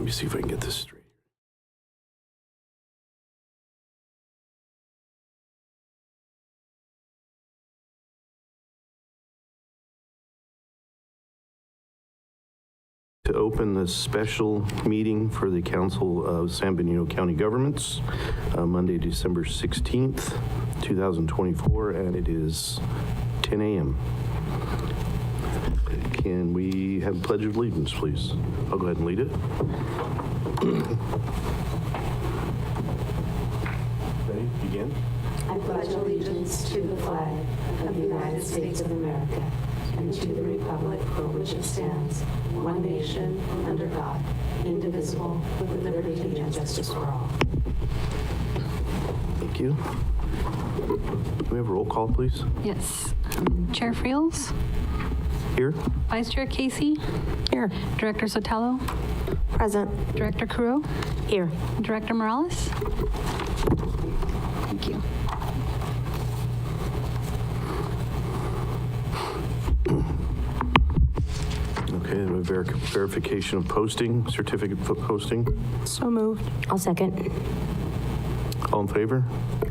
let me see if I can get this straight. To open the special meeting for the Council of San Benito County Governments, Monday, December 16th, 2024, and it is 10 a.m. Can we have a Pledge of Allegiance, please? I'll go ahead and lead it. Ready? Begin. I pledge allegiance to the flag of the United States of America and to the republic for which it stands, one nation, under God, indivisible, with liberty and justice for all. Thank you. Can we have a roll call, please? Yes. Chair Friels? Here. Vice Chair Casey? Here. Director Sotelo? Present. Director Curo? Here. Director Morales? Thank you. Okay, the verification of posting, certificate for posting. So moved. I'll second. All in favor?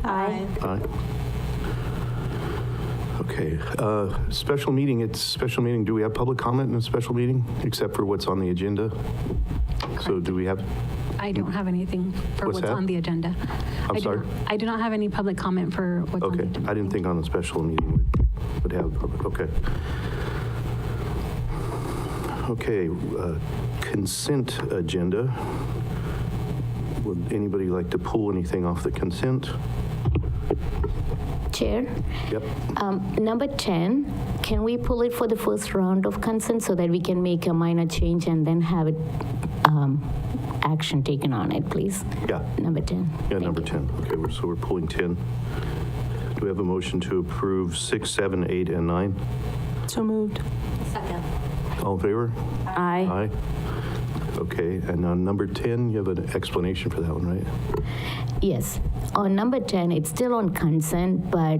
Aye. Aye. Okay, special meeting, it's special meeting. Do we have public comment in a special meeting, except for what's on the agenda? So do we have, I don't have anything for What's what's that? on the agenda. I'm sorry? I do not have any public comment for what's on the Okay, agenda. I didn't think on a special meeting would have public, okay. Okay, consent agenda. Would anybody like to pull anything off the consent? Chair, Yep. number 10, can we pull it for the first round of consent so that we can make a minor change and then have it, action taken on it, please? Yeah, Number 10. yeah, Thank number you. 10. Okay, so we're pulling 10. Do we have a motion to approve 6, 7, 8, and 9? So moved. Second. All in favor? Aye. Aye. Okay, and on number 10, you have an explanation for that one, right? Yes. On number 10, it's still on consent, but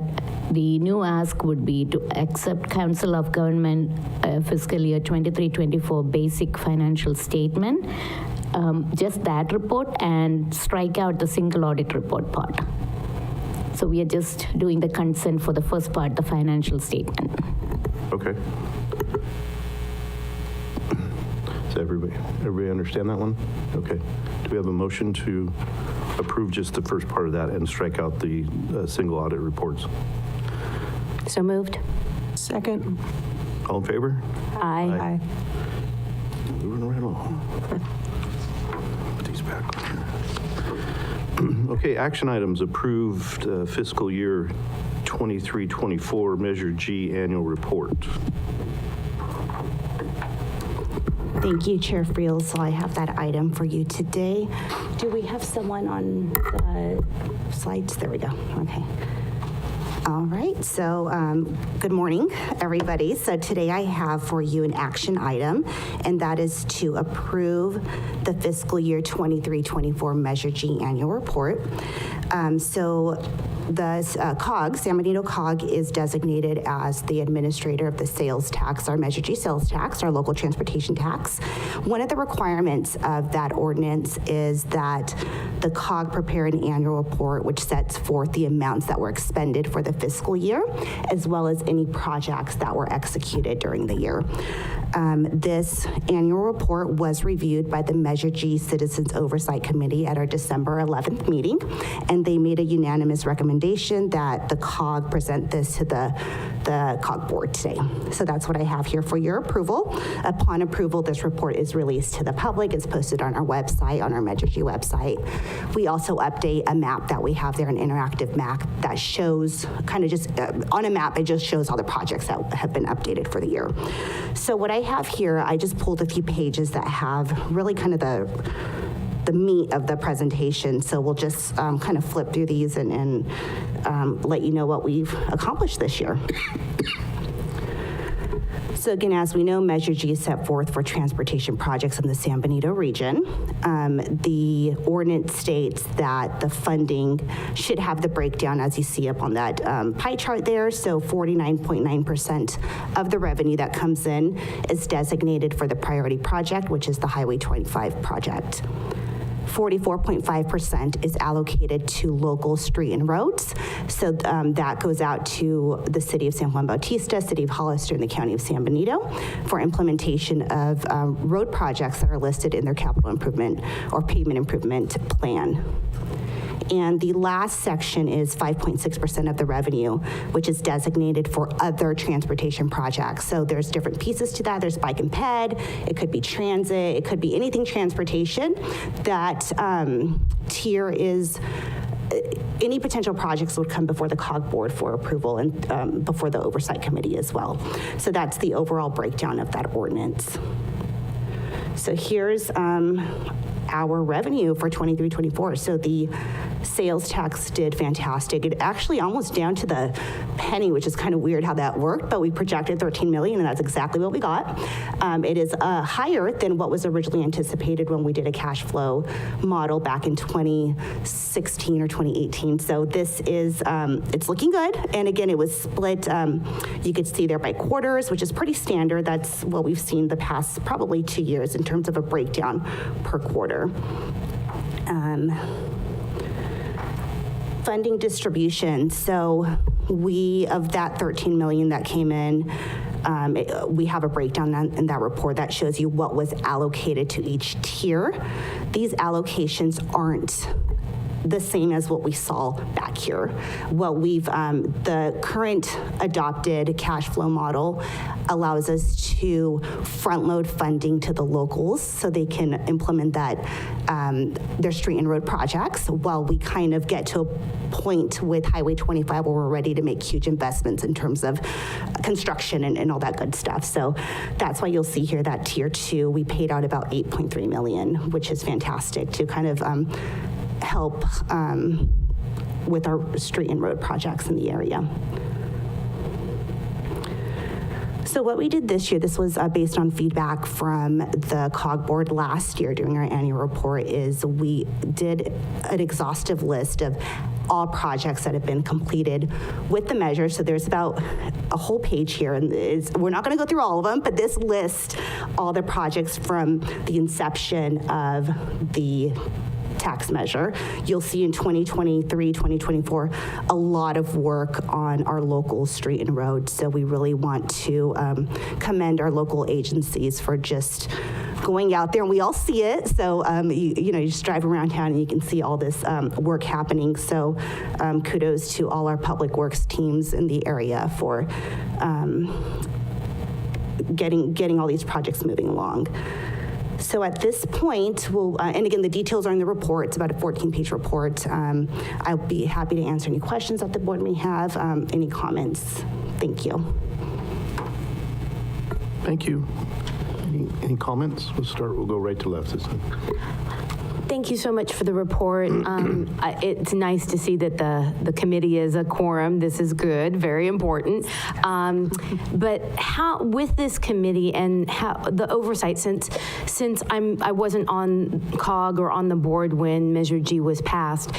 the new ask would be to accept Council of Government fiscal year 23-24 basic financial statement, just that report, and strike out the single audit report part. So we are just doing the consent for the first part, the financial statement. Okay. Does everybody understand that one? Okay. Do we have a motion to approve just the first part of that and strike out the single audit reports? So moved. Second. All in favor? Aye. Moving right along. Put these back on here. Okay, action items approved fiscal year 23-24 Measure G annual report. Thank you, Chair Friels. So I have that item for you today. Do we have someone on the slides? There we go. Okay. All right. So good morning, everybody. So today I have for you an action item, and that is to approve the fiscal year 23-24 Measure G annual report. So the COG, San Benito COG, is designated as the administrator of the sales tax, our Measure G sales tax, our local transportation tax. One of the requirements of that ordinance is that the COG prepare an annual report which sets forth the amounts that were expended for the fiscal year, as well as any projects that were executed during the year. This annual report was reviewed by the Measure G Citizens Oversight Committee at our December 11th meeting, and they made a unanimous recommendation that the COG present this to the COG board today. So that's what I have here for your approval. Upon approval, this report is released to the public. It's posted on our website, on our Measure G website. We also update a map that we have there, an interactive map that shows kind of just on a map, it just shows all the projects that have been updated for the year. So what I have here, I just pulled a few pages that have really kind of the meat of the presentation. So we'll just kind of flip through these and let you know what we've accomplished this year. So again, as we know, Measure G is set forth for transportation projects in the San Benito region. The ordinance states that the funding should have the breakdown as you see up on that pie chart there. So 49.9% of the revenue that comes in is designated for the priority project, which is the Highway 25 project. 44.5% is allocated to local street and roads. So that goes out to the city of San Juan Bautista, city of Hollister, and the county of San Benito for implementation of road projects that are listed in their capital improvement or pavement improvement plan. And the last section is 5.6% of the revenue, which is designated for other transportation projects. So there's different pieces to that. There's bike and ped, it could be transit, it could be anything transportation. That tier is, any potential projects would come before the COG board for approval and before the oversight committee as well. So that's the overall breakdown of that ordinance. So here's our revenue for 23-24. So the sales tax did fantastic. It actually almost down to the penny, which is kind of weird how that worked, but we projected 13 million and that's exactly what we got. It is higher than what was originally anticipated when we did a cash flow model back in 2016 or 2018. So this is, it's looking good. And again, it was split, you could see there by quarters, which is pretty standard. That's what we've seen the past probably 2 years in terms of a breakdown per quarter. Funding distribution. So we, of that 13 million that came in, we have a breakdown in that report that shows you what was allocated to each tier. These allocations aren't the same as what we saw back here. What we've, the current adopted cash flow model allows us to front load funding to the locals so they can implement that, their street and road projects while we kind of get to a point with Highway 25 where we're ready to make huge investments in terms of construction and all that good stuff. So that's why you'll see here that tier 2, we paid out about 8.3 million, which is fantastic to kind of help with our street and road projects in the area. So what we did this year, this was based on feedback from the COG board last year during our annual report, is we did an exhaustive list of all projects that have been completed with the measure. So there's about a whole page here, and we're not going to go through all of them, but this lists all the projects from the inception of the tax measure. You'll see in 2023, 2024, a lot of work on our local street and road. So we really want to commend our local agencies for just going out there, and we all see it. So, you know, you just drive around town and you can see all this work happening. So kudos to all our public works teams in the area for getting all these projects moving along. So at this point, we'll, and again, the details are in the report. It's about a 14-page report. I'll be happy to answer any questions that the board may have, any comments. Thank you. Thank you. Any comments? We'll go right to left this time. Thank you so much for the report. It's nice to see that the committee is a quorum. This is good, very important. But how, with this committee and how the oversight, since I wasn't on COG or on the board when Measure G was passed,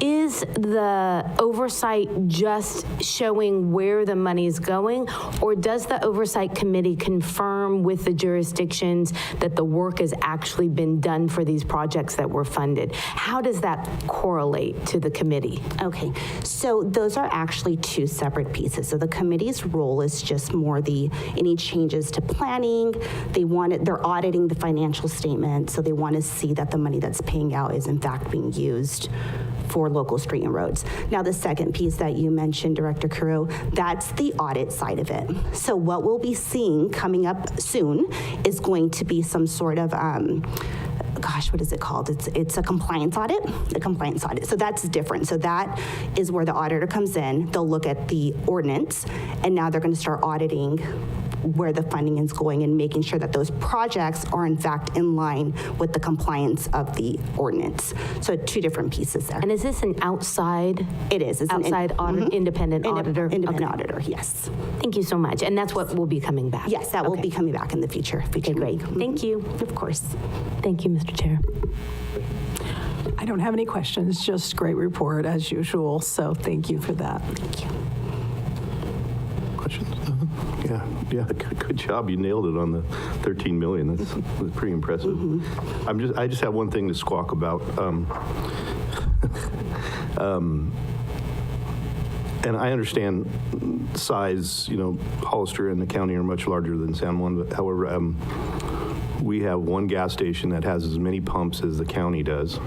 is the oversight just showing where the money is going, or does the oversight committee confirm with the jurisdictions that the work has actually been done for these projects that were funded? How does that correlate to the committee? Okay, so those are actually two separate pieces. So the committee's role is just more any changes to planning. They're auditing the financial statement, so they want to see that the money that's paying out is in fact being used for local street and roads. Now, the second piece that you mentioned, Director Carew, that's the audit side of it. So what we'll be seeing coming up soon is going to be some sort of gosh, what is it called? It's a compliance audit, So that's different. So that is where the auditor comes in. They'll look at the ordinance, and now they're going to start auditing where the funding is going and making sure that those projects are in fact in line with the compliance of the ordinance. So two different pieces there. And is this an outside? It is. It's an Outside audit, independent auditor? Independent Okay. auditor, yes. Thank you so much. And that's what will be coming back? Yes, that will Okay. be coming back in the future. Okay, great. Thank you. Of course. Thank you, Mr. Chair. I don't have any questions, just great report as usual, so thank you for that. Thank you. Questions? Yeah, good job. You nailed it on the 13 million. That's pretty impressive. I just have one thing to squawk about. And I understand size, Hollister and the county are much larger than San Juan, but however, we have one gas station that has as many pumps as the county does.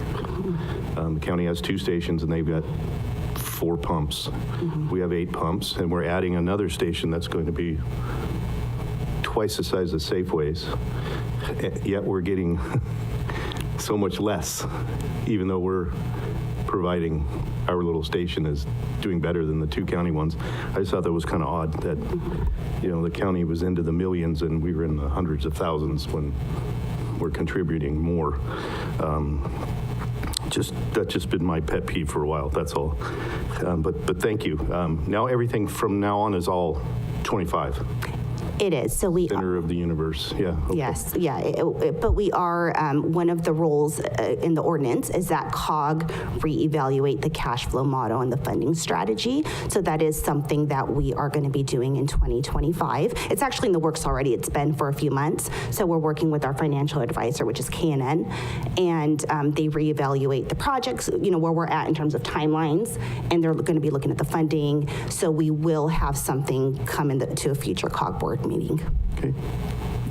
The county has 2 stations and they've got 4 pumps. We have 8 pumps, and we're adding another station that's going to be twice the size of Safeway's, yet we're getting so much less, even though we're providing, our little station is doing better than the 2 county ones. I just thought that was kind of odd that, the county was into the millions and we were in the hundreds of thousands when we're contributing more. That's just been my pet peeve for a while, that's all. But thank you. Now everything from now on is all 25, It is. So we center of the universe, yeah. Okay. Yes, yeah, but we are, one of the roles in the ordinance is that COG reevaluate the cash flow model and the funding strategy. So that is something that we are going to be doing in 2025. It's actually in the works already. It's been for a few months. So we're working with our financial advisor, which is K&N, and they reevaluate the projects, where we're at in terms of timelines, and they're going to be looking at the funding. So we will have something come to a future COG board meeting. Okay,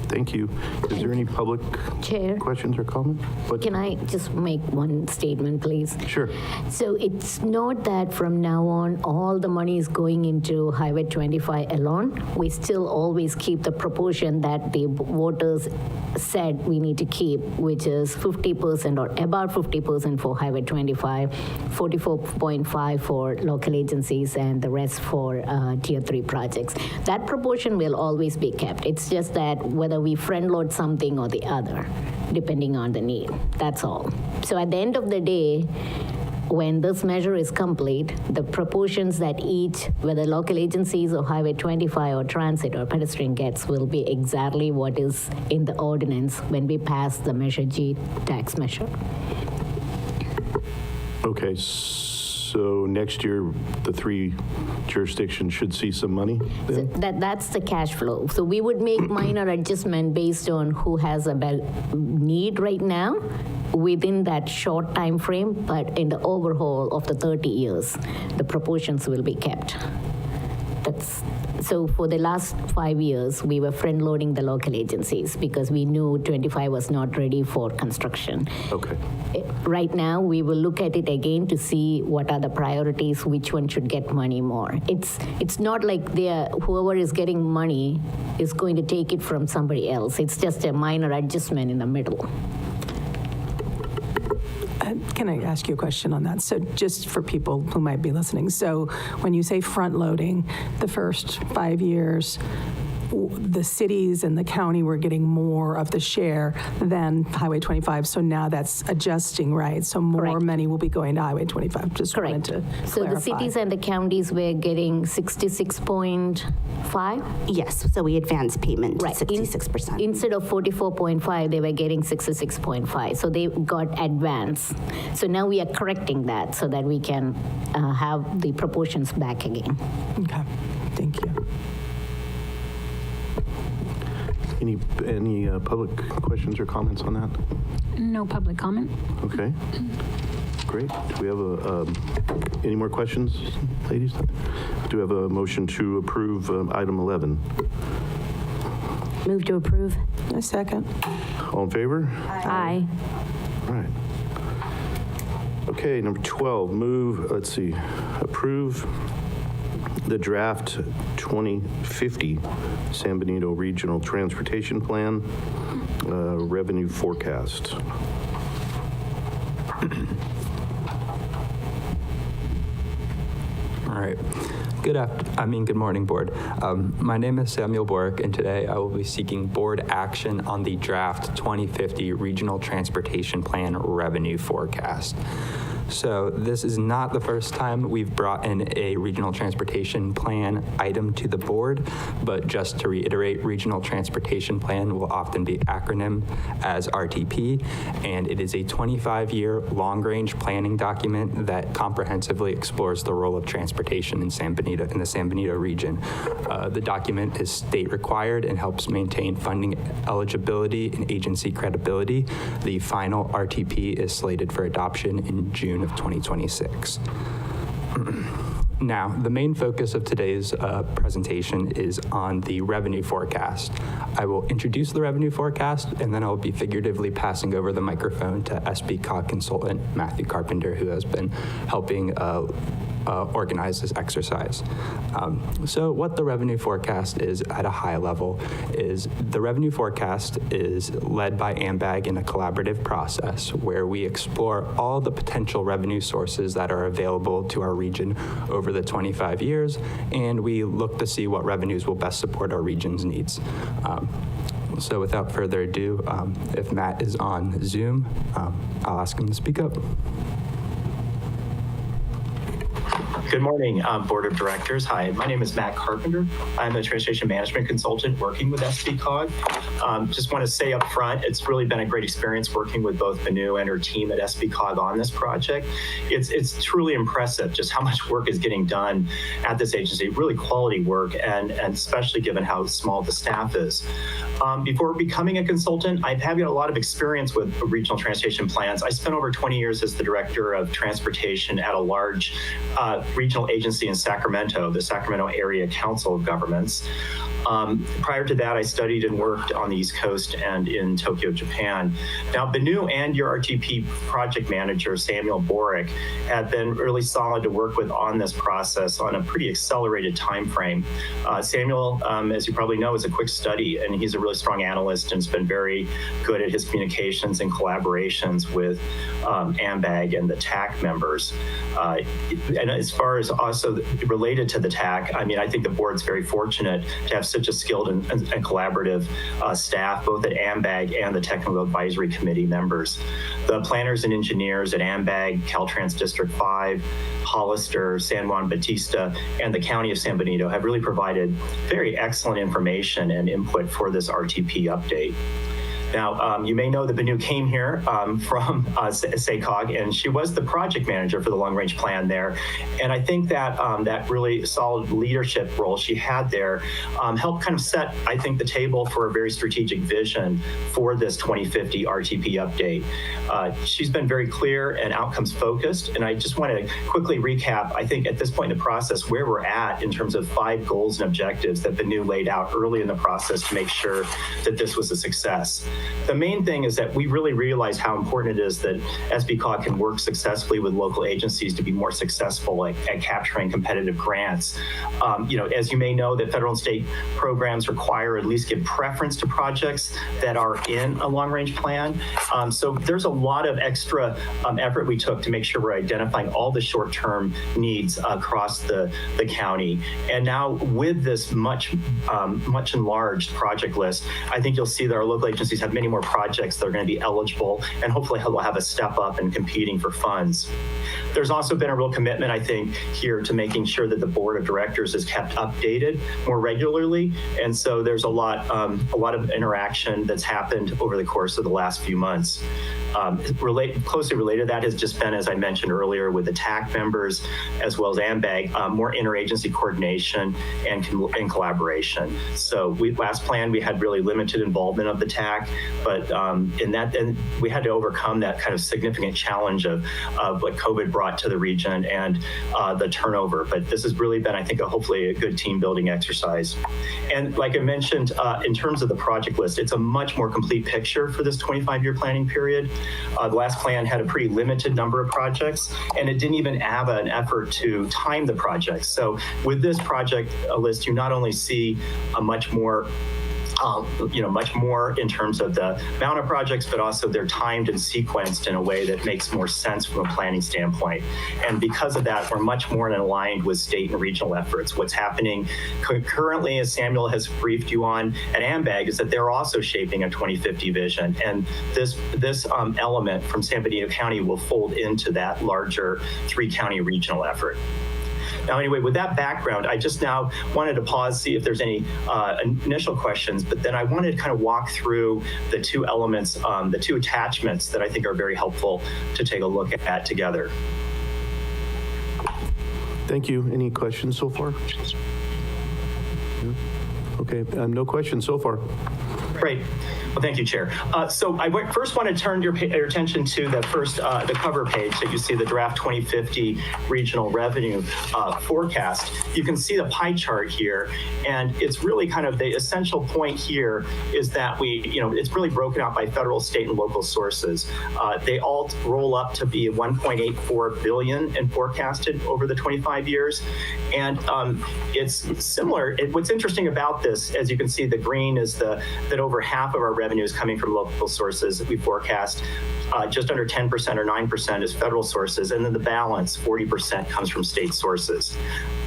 thank you. Is there any public Chair? questions or comments? Can I just make one statement, please? Sure. So it's not that from now on, all the money is going into Highway 25 alone. We still always keep the proportion that the voters said we need to keep, which is 50% or about 50% for Highway 25, 44.5 for local agencies, and the rest for Tier 3 projects. That proportion will always be kept. It's just that whether we front load something or the other, depending on the need. That's all. So at the end of the day, when this measure is complete, the proportions that each, whether local agencies or Highway 25 or transit or pedestrian gets, will be exactly what is in the ordinance when we pass the Measure G tax measure. Okay, so next year, the 3 jurisdictions should see some money So then? that's the cash flow. So we would make minor adjustment based on who has a need right now within that short time frame, but in the overhaul of the 30 years, the proportions will be kept. So for the last 5 years, we were front loading the local agencies because we knew 25 was not ready for construction. Okay, Right now, we will look at it again to see what are the priorities, which one should get money more. It's not like whoever is getting money is going to take it from somebody else. It's just a minor adjustment in the middle. Can I ask you a question on that? So just for people who might be listening, so when you say front-loading, the first 5 years, the cities and the county were getting more of the share than Highway 25, so now that's adjusting, right? So more Correct. money will be going to Highway 25, just wanted Correct. to So the clarify. cities and the counties were getting 66.5? Yes, so we advance payment to Right. 66%. Instead of 44.5, they were getting 66.5. So they got advance. So now we are correcting that so that we can have the proportions back again. Okay, thank you. any public questions or comments on that? No public comment. Okay, great. Do we have any more questions, ladies? Do we have a motion to approve item 11? Move to approve. A second. All in favor? Aye. All right. Okay, number 12, approve the draft 2050 San Benito Regional Transportation Plan revenue forecast. All right. Good morning, Board. My name is Samuel Bork, and today I will be seeking Board action on the draft 2050 Regional Transportation Plan Revenue Forecast. So this is not the first time we've brought in a regional transportation plan item to the board, but just to reiterate, regional transportation plan will often be acronymed as RTP, and it is a 25-year long-range planning document that comprehensively explores the role of transportation in the San Benito region. The document is state required and helps maintain funding eligibility and agency credibility. The final RTP is slated for adoption in June of 2026. Now, the main focus of today's presentation is on the revenue forecast. I will introduce the revenue forecast, and then I'll be figuratively passing over the microphone to SBCOG consultant Matthew Carpenter, who has been helping organize this exercise. So what the revenue forecast is at a high level is the revenue forecast is led by AMBAG in a collaborative process where we explore all the potential revenue sources that are available to our region over the 25 years, and we look to see what revenues will best support our region's needs. So without further ado, if Matt is on Zoom, I'll ask him to speak up. Good morning, Board of Directors. Hi, my name is Matt Carpenter. I'm a transportation management consultant working with SBCOG. Just want to say up front, it's really been a great experience working with both Manu and her team at SBCOG on this project. It's truly impressive just how much work is getting done at this agency, really quality work, and especially given how small the staff is. Before becoming a consultant, I've had a lot of experience with regional transportation plans. I spent over 20 years as the director of transportation at a large regional agency in Sacramento, the Sacramento Area Council of Governments. Prior to that, I studied and worked on the East Coast and in Tokyo, Japan. Now, Benito and your RTP project manager, Samuel Borick, have been really solid to work with on this process on a pretty accelerated time frame. Samuel, as you probably know, is a quick study, and he's a really strong analyst and has been very good at his communications and collaborations with AMBAG and the TAC members. And as far as also related to the TAC, I mean, I think the board's very fortunate to have such a skilled and collaborative staff, both at AMBAG and the Technical Advisory Committee members. The planners and engineers at AMBAG, Caltrans District 5, Hollister, San Juan Bautista, and the County of San Benito have really provided very excellent information and input for this RTP update. Now, you may know that Benito came here from SACOG, and she was the project manager for the long-range plan there. And I think that that really solid leadership role she had there helped kind of set, I think, the table for a very strategic vision for this 2050 RTP update. She's been very clear and outcomes focused, and I just want to quickly recap, I think, at this point in the process, where we're at in terms of 5 goals and objectives that Benito laid out early in the process to make sure that this was a success. The main thing is that we really realize how important it is that SBCOG can work successfully with local agencies to be more successful at capturing competitive grants. As you may know, that federal and state programs require or at least give preference to projects that are in a long-range plan. So there's a lot of extra effort we took to make sure we're identifying all the short-term needs across the county. And now with this much enlarged project list, I think you'll see that our local agencies have many more projects that are going to be eligible, and hopefully we'll have a step up in competing for funds. There's also been a real commitment, I think, here to making sure that the board of directors is kept updated more regularly, and so there's a lot of interaction that's happened over the course of the last few months. Closely related to that has just been, as I mentioned earlier, with the TAC members as well as AMBAG, more interagency coordination and collaboration. So last plan we had really limited involvement of the TAC, but and we had to overcome that kind of significant challenge of what COVID brought to the region and the turnover. But this has really been, I think, hopefully a good team building exercise. And like I mentioned, in terms of the project list, it's a much more complete picture for this 25-year planning period. The last plan had a pretty limited number of projects, and it didn't even have an effort to time the projects. So with this project list, you not only see a much more much more in terms of the amount of projects, but also they're timed and sequenced in a way that makes more sense from a planning standpoint. And because of that, we're much more aligned with state and regional efforts. What's happening currently, as Samuel has briefed you on at AMBAG, is that they're also shaping a 2050 vision. And this element from San Benito County will fold into that larger 3-county regional effort. Now, anyway, with that background, I just now wanted to pause, see if there's any initial questions, but then I wanted to kind of walk through the two elements, the two attachments that I think are very helpful to take a look at together. Thank you. Any questions so far? No? Okay, no questions so far. Great. Well, thank you, Chair. So I first want to turn your attention to the the cover page that you see, the draft 2050 regional revenue forecast. You can see the pie chart here, and it's really kind of the essential point here is that it's really broken out by federal, state, and local sources. They all roll up to be $1.84 billion in forecasted over the 25 years. And it's similar. What's interesting about this, as you can see, the green is that over half of our revenue is coming from local sources. We forecast just under 10% or 9% is federal sources, and then the balance, 40%, comes from state sources.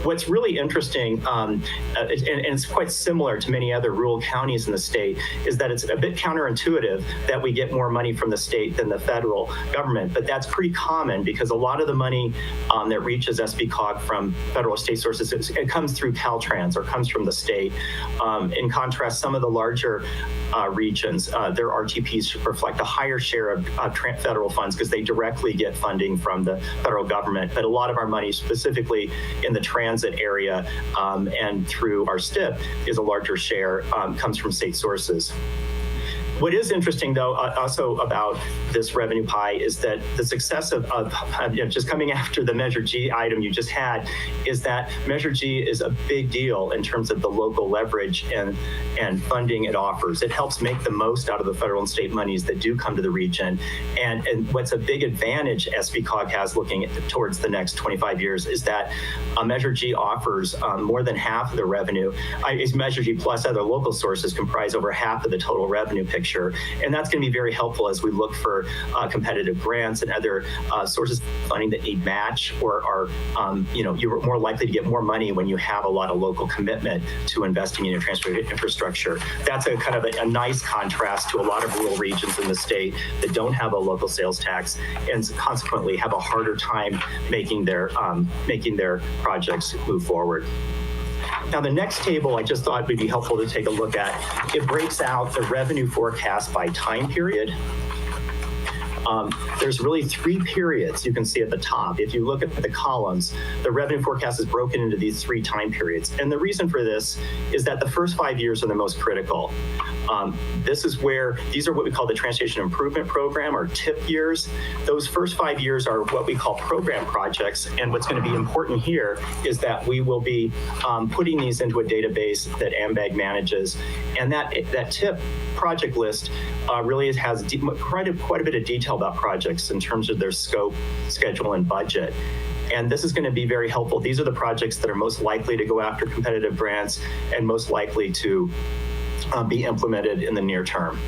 What's really interesting, and it's quite similar to many other rural counties in the state, is that it's a bit counterintuitive that we get more money from the state than the federal government, but that's pretty common because a lot of the money that reaches SBCOG from federal state sources, it comes through Caltrans or comes from the state. In contrast, some of the larger regions, their RTPs reflect a higher share of federal funds because they directly get funding from the federal government. But a lot of our money, specifically in the transit area and through our STIP, is a larger share, comes from state sources. What is interesting, though, also about this revenue pie is that the success of just coming after the Measure G item you just had is that Measure G is a big deal in terms of the local leverage and funding it offers. It helps make the most out of the federal and state monies that do come to the region. And what's a big advantage SBCOG has looking towards the next 25 years is that Measure G offers more than half of the revenue. Measure G plus other local sources comprise over half of the total revenue picture. And that's going to be very helpful as we look for competitive grants and other sources of funding that need match or are, you're more likely to get more money when you have a lot of local commitment to investing in your transportation infrastructure. That's a kind of a nice contrast to a lot of rural regions in the state that don't have a local sales tax and consequently have a harder time making their projects move forward. Now, the next table I just thought would be helpful to take a look at. It breaks out the revenue forecast by time period. There's really 3 periods you can see at the top. If you look at the columns, the revenue forecast is broken into these 3 time periods. And the reason for this is that the first 5 years are the most critical. These are what we call the Transportation Improvement Program, or TIP years. Those first 5 years are what we call program projects. And what's going to be important here is that we will be putting these into a database that AMBAG manages. And that TIP project list really has quite a bit of detail about projects in terms of their scope, schedule, and budget. And this is going to be very helpful. These are the projects that are most likely to go after competitive grants and most likely to be implemented in the near term.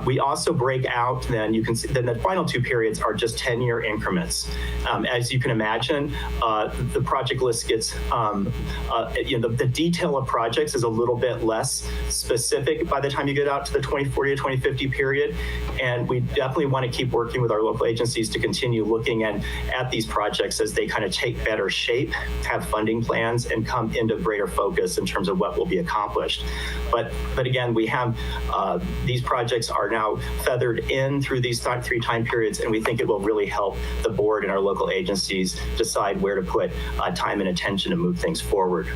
We also break out, then you can see, then the final 2 periods are just 10-year increments. As you can imagine, the project list gets, the detail of projects is a little bit less specific by the time you get out to the 2040 to 2050 period. And we definitely want to keep working with our local agencies to continue looking at these projects as they kind of take better shape, have funding plans, and come into greater focus in terms of what will be accomplished. But again, we have these projects are now feathered in through these 3 time periods, and we think it will really help the board and our local agencies decide where to put time and attention to move things forward.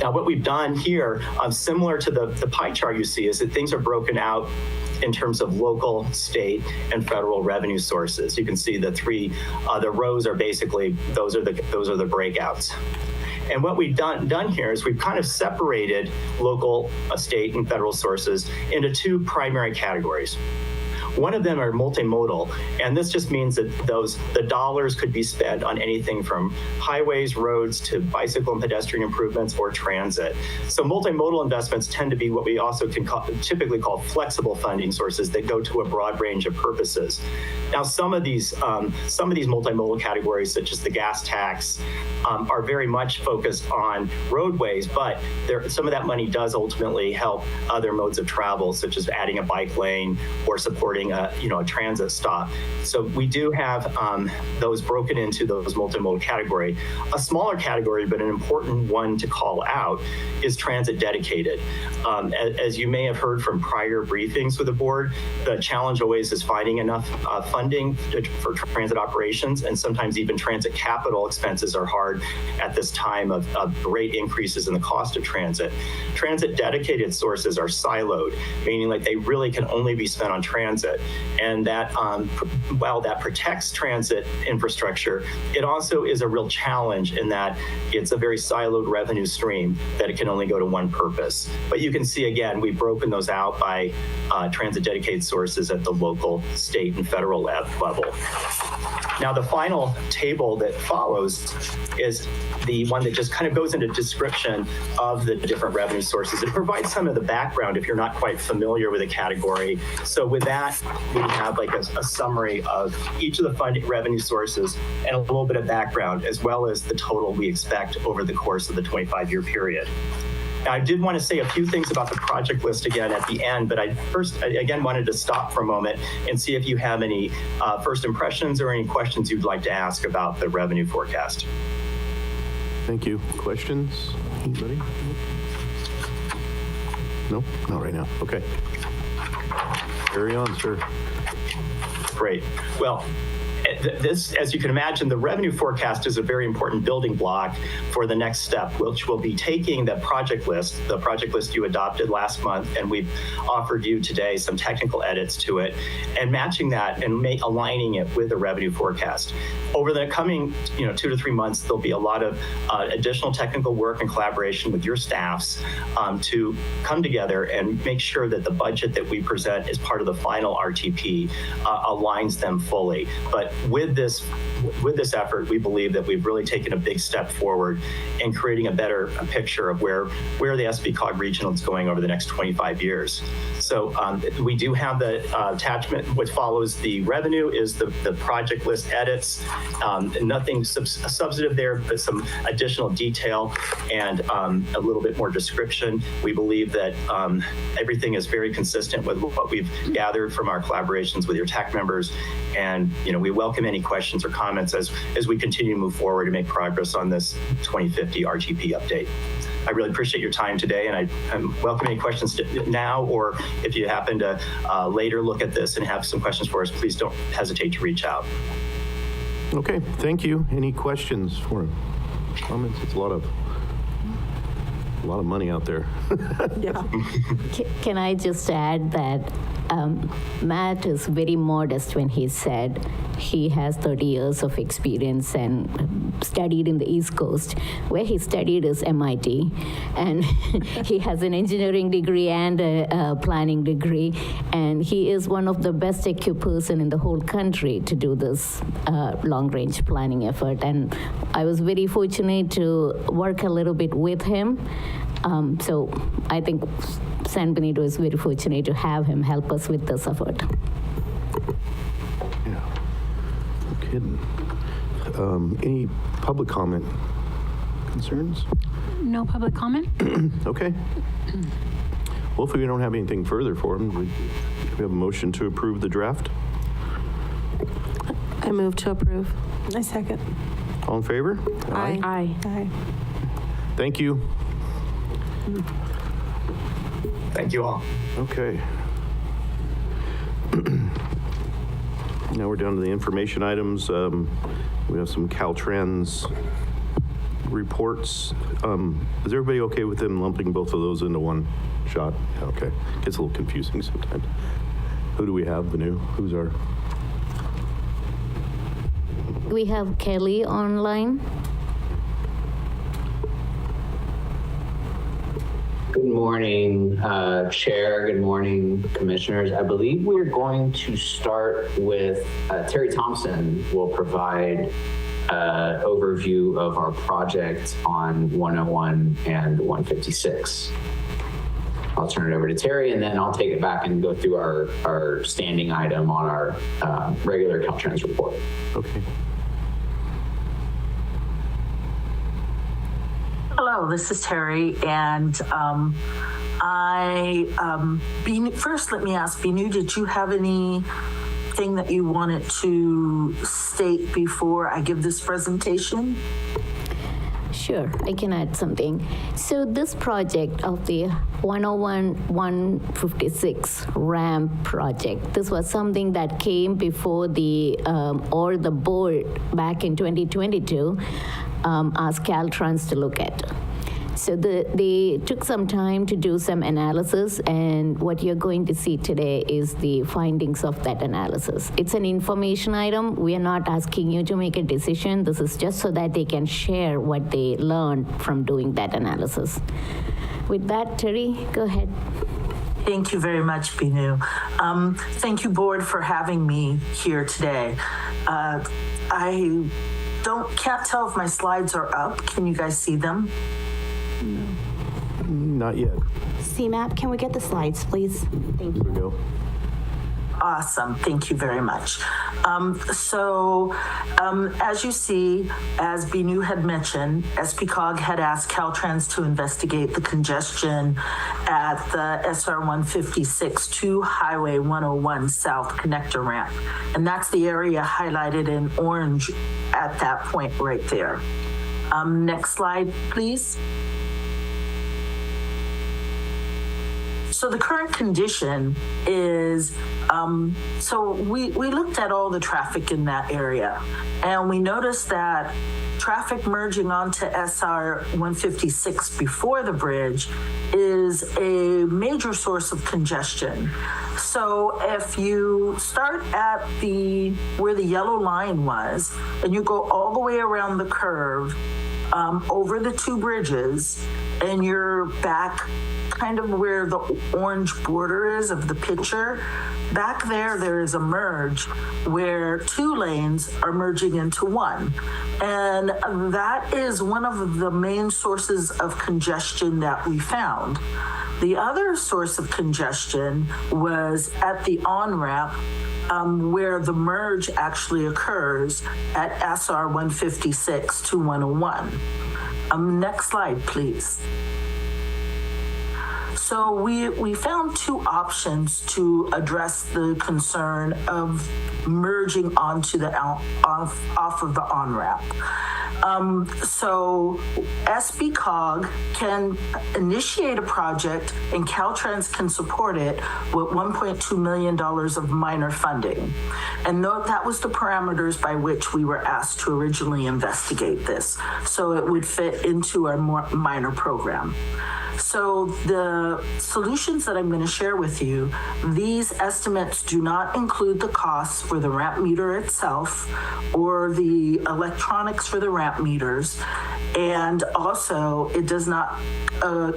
Now, what we've done here, similar to the pie chart you see, is that things are broken out in terms of local, state, and federal revenue sources. You can see the 3, the rows are basically, those are the breakouts. And what we've done here is we've kind of separated local, state, and federal sources into 2 primary categories. One of them are multimodal, and this just means that the dollars could be spent on anything from highways, roads, to bicycle and pedestrian improvements or transit. So multimodal investments tend to be what we also can typically call flexible funding sources that go to a broad range of purposes. Now, some of these multimodal categories, such as the gas tax, are very much focused on roadways, but some of that money does ultimately help other modes of travel, such as adding a bike lane or supporting a transit stop. So we do have those broken into those multimodal category. A smaller category, but an important one to call out, is transit dedicated. As you may have heard from prior briefings with the board, the challenge always is finding enough funding for transit operations, and sometimes even transit capital expenses are hard at this time of rate increases in the cost of transit. Transit dedicated sources are siloed, meaning like they really can only be spent on transit. And that while that protects transit infrastructure, it also is a real challenge in that it's a very siloed revenue stream that it can only go to one purpose. But you can see, again, we've broken those out by transit dedicated sources at the local, state, and federal level. Now, the final table that follows is the one that just kind of goes into description of the different revenue sources. It provides some of the background if you're not quite familiar with a category. So with that, we have like a summary of each of the funding revenue sources and a little bit of background, as well as the total we expect over the course of the 25-year period. I did want to say a few things about the project list again at the end, but I again wanted to stop for a moment and see if you have any first impressions or any questions you'd like to ask about the revenue forecast. Thank you. Questions? Anybody? No? Not right now. Okay. Carry on, sir. Great. Well, this, as you can imagine, the revenue forecast is a very important building block for the next step, which will be taking the project list you adopted last month, and we've offered you today some technical edits to it, and matching that and aligning it with the revenue forecast. Over the coming 2 to 3 months, there'll be a lot of additional technical work and collaboration with your staffs to come together and make sure that the budget that we present as part of the final RTP aligns them fully. But with this effort, we believe that we've really taken a big step forward in creating a better picture of where the SBCOG regional is going over the next 25 years. So we do have the attachment. What follows the revenue is the project list edits. Nothing substantive there, but some additional detail and a little bit more description. We believe that everything is very consistent with what we've gathered from our collaborations with your TAC members, and we welcome any questions or comments as we continue to move forward and make progress on this 2050 RTP update. I really appreciate your time today, and I welcome any questions now, or if you happen to later look at this and have some questions for us, please don't hesitate to reach out. Okay, thank you. Any questions for him? Comments? It's a lot of money out there. Yeah. Can I just add that Matt is very modest when he said he has 30 years of experience and studied in the East Coast. Where he studied is MIT, and he has an engineering degree and a planning degree, and he is one of the best equipped person in the whole country to do this long-range planning effort. And I was very fortunate to work a little bit with him. So I think San Benito is very fortunate to have him help us with this effort. Yeah, no kidding. Any public comment? Concerns? No public comment? Okay. Well, if we don't have anything further for him, we have a motion to approve the draft. I move to approve. I second. All in favor? Aye. Aye. Thank you. Thank you all. Okay. Now we're down to the information items. We have some Caltrans reports. Is everybody okay with them lumping both of those into one shot? Okay. Gets a little confusing sometimes. Who do we have, Benito? Who's our? We have Kelly online. Good morning, Chair. Good morning, Commissioners. I believe we're going to start with Terry Thompson will provide overview of our project on 101 and 156. I'll turn it over to Terry, and then I'll take it back and go through our standing item on our regular Caltrans report. Okay. Hello, this is Terry, and first let me ask, Benito, did you have anything that you wanted to state before I give this presentation? Sure, I can add something. So this project of the 101-156 ramp project, this was something that came before the board back in 2022, asked Caltrans to look at. So they took some time to do some analysis, and what you're going to see today is the findings of that analysis. It's an information item. We are not asking you to make a decision. This is just so that they can share what they learned from doing that analysis. With that, Terry, go ahead. Thank you very much, Binu. Thank you, board, for having me here today. I can't tell if my slides are up. Can you guys see them? Not yet. CMAP, can we get the slides, please? Thank Here we you. go. Awesome. Thank you very much. As you see, as Binu had mentioned, SPCOG had asked Caltrans to investigate the congestion at the SR 156 to Highway 101 South connector ramp. And that's the area highlighted in orange at that point right there. Next slide, please. So the current condition is, we looked at all the traffic in that area, and we noticed that traffic merging onto SR 156 before the bridge is a major source of congestion. So if you start at where the yellow line was, and you go all the way around the curve, over the two bridges, and you're back kind of where the orange border is of the picture, back there is a merge where two lanes are merging into one. And that is one of the main sources of congestion that we found. The other source of congestion was at the on-ramp, where the merge actually occurs at SR 156 to 101. Next slide, please. So we found two options to address the concern of merging onto the off of the on-ramp. So SBCOG can initiate a project and Caltrans can support it with $1.2 million of minor funding. And that was the parameters by which we were asked to originally investigate this. So it would fit into our more minor program. So the solutions that I'm going to share with you, these estimates do not include the costs for the ramp meter itself or the electronics for the ramp meters. And also it does not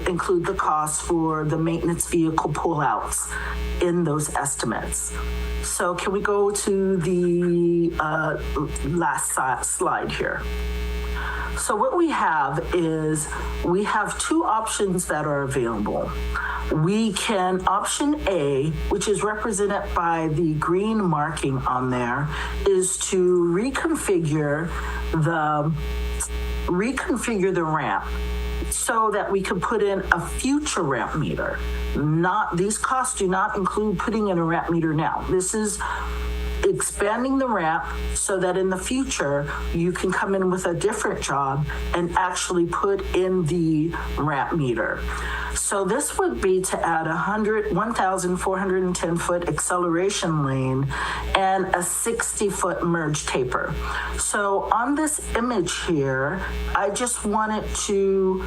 include the costs for the maintenance vehicle pullouts in those estimates. So can we go to the last slide here? So what we have is we have two options that are available. We can, option A, which is represented by the green marking on there, is to reconfigure the ramp so that we can put in a future ramp meter. These costs do not include putting in a ramp meter now. This is expanding the ramp so that in the future you can come in with a different job and actually put in the ramp meter. So this would be to add 1,410 foot acceleration lane and a 60-foot merge taper. So on this image here, I just wanted to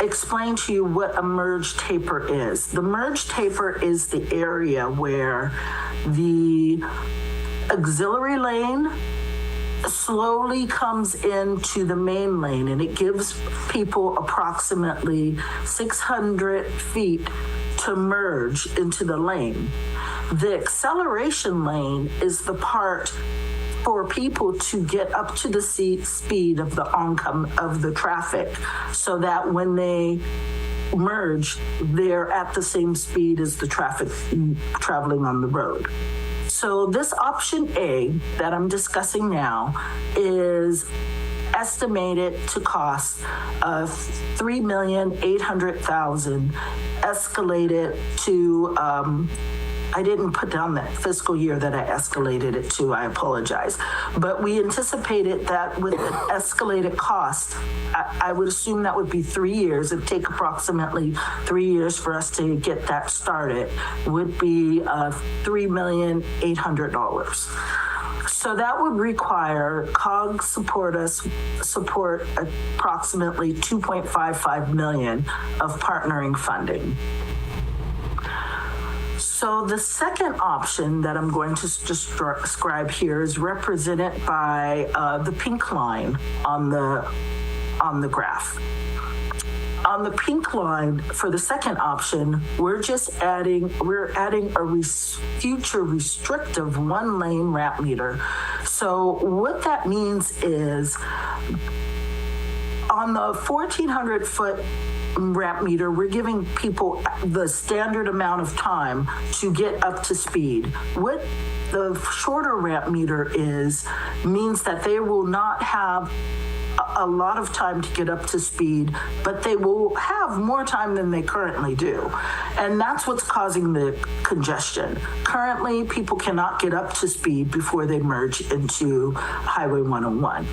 explain to you what a merge taper is. The merge taper is the area where the auxiliary lane slowly comes into the main lane, and it gives people approximately 600 feet to merge into the lane. The acceleration lane is the part for people to get up to the speed of the of the traffic, so that when they merge, they're at the same speed as the traffic traveling on the road. So this option A that I'm discussing now is estimated to cost $3,800,000, escalated to I didn't put down that fiscal year that I escalated it to, I apologize. But we anticipated that with the escalated cost, I would assume that would be 3 years. It'd take approximately 3 years for us to get that started, would be $3,800,000. So that would require COG support approximately $2.55 million of partnering funding. So the second option that I'm going to describe here is represented by the pink line on the graph. On the pink line for the second option, we're adding a future restrictive 1-lane ramp meter. So what that means is on the 1,400-foot ramp meter, we're giving people the standard amount of time to get up to speed. What the shorter ramp meter means that they will not have a lot of time to get up to speed, but they will have more time than they currently do. And that's what's causing the congestion. Currently, people cannot get up to speed before they merge into Highway 101.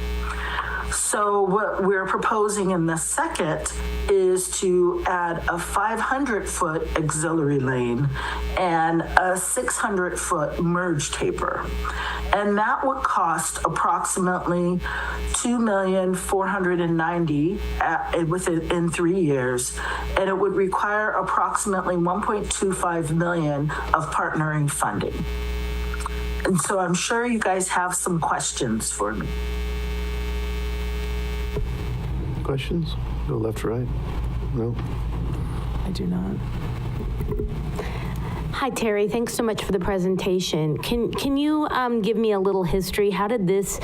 So what we're proposing in the second is to add a 500-foot auxiliary lane and a 600-foot merge taper. And that would cost approximately $2,490,000 within 3 years. And it would require approximately $1.25 million of partnering funding. And so I'm sure you guys have some questions for me. Questions? Go left to right? No? I do not. Hi, Terry. Thanks so much for the presentation. Can you give me a little history? How did this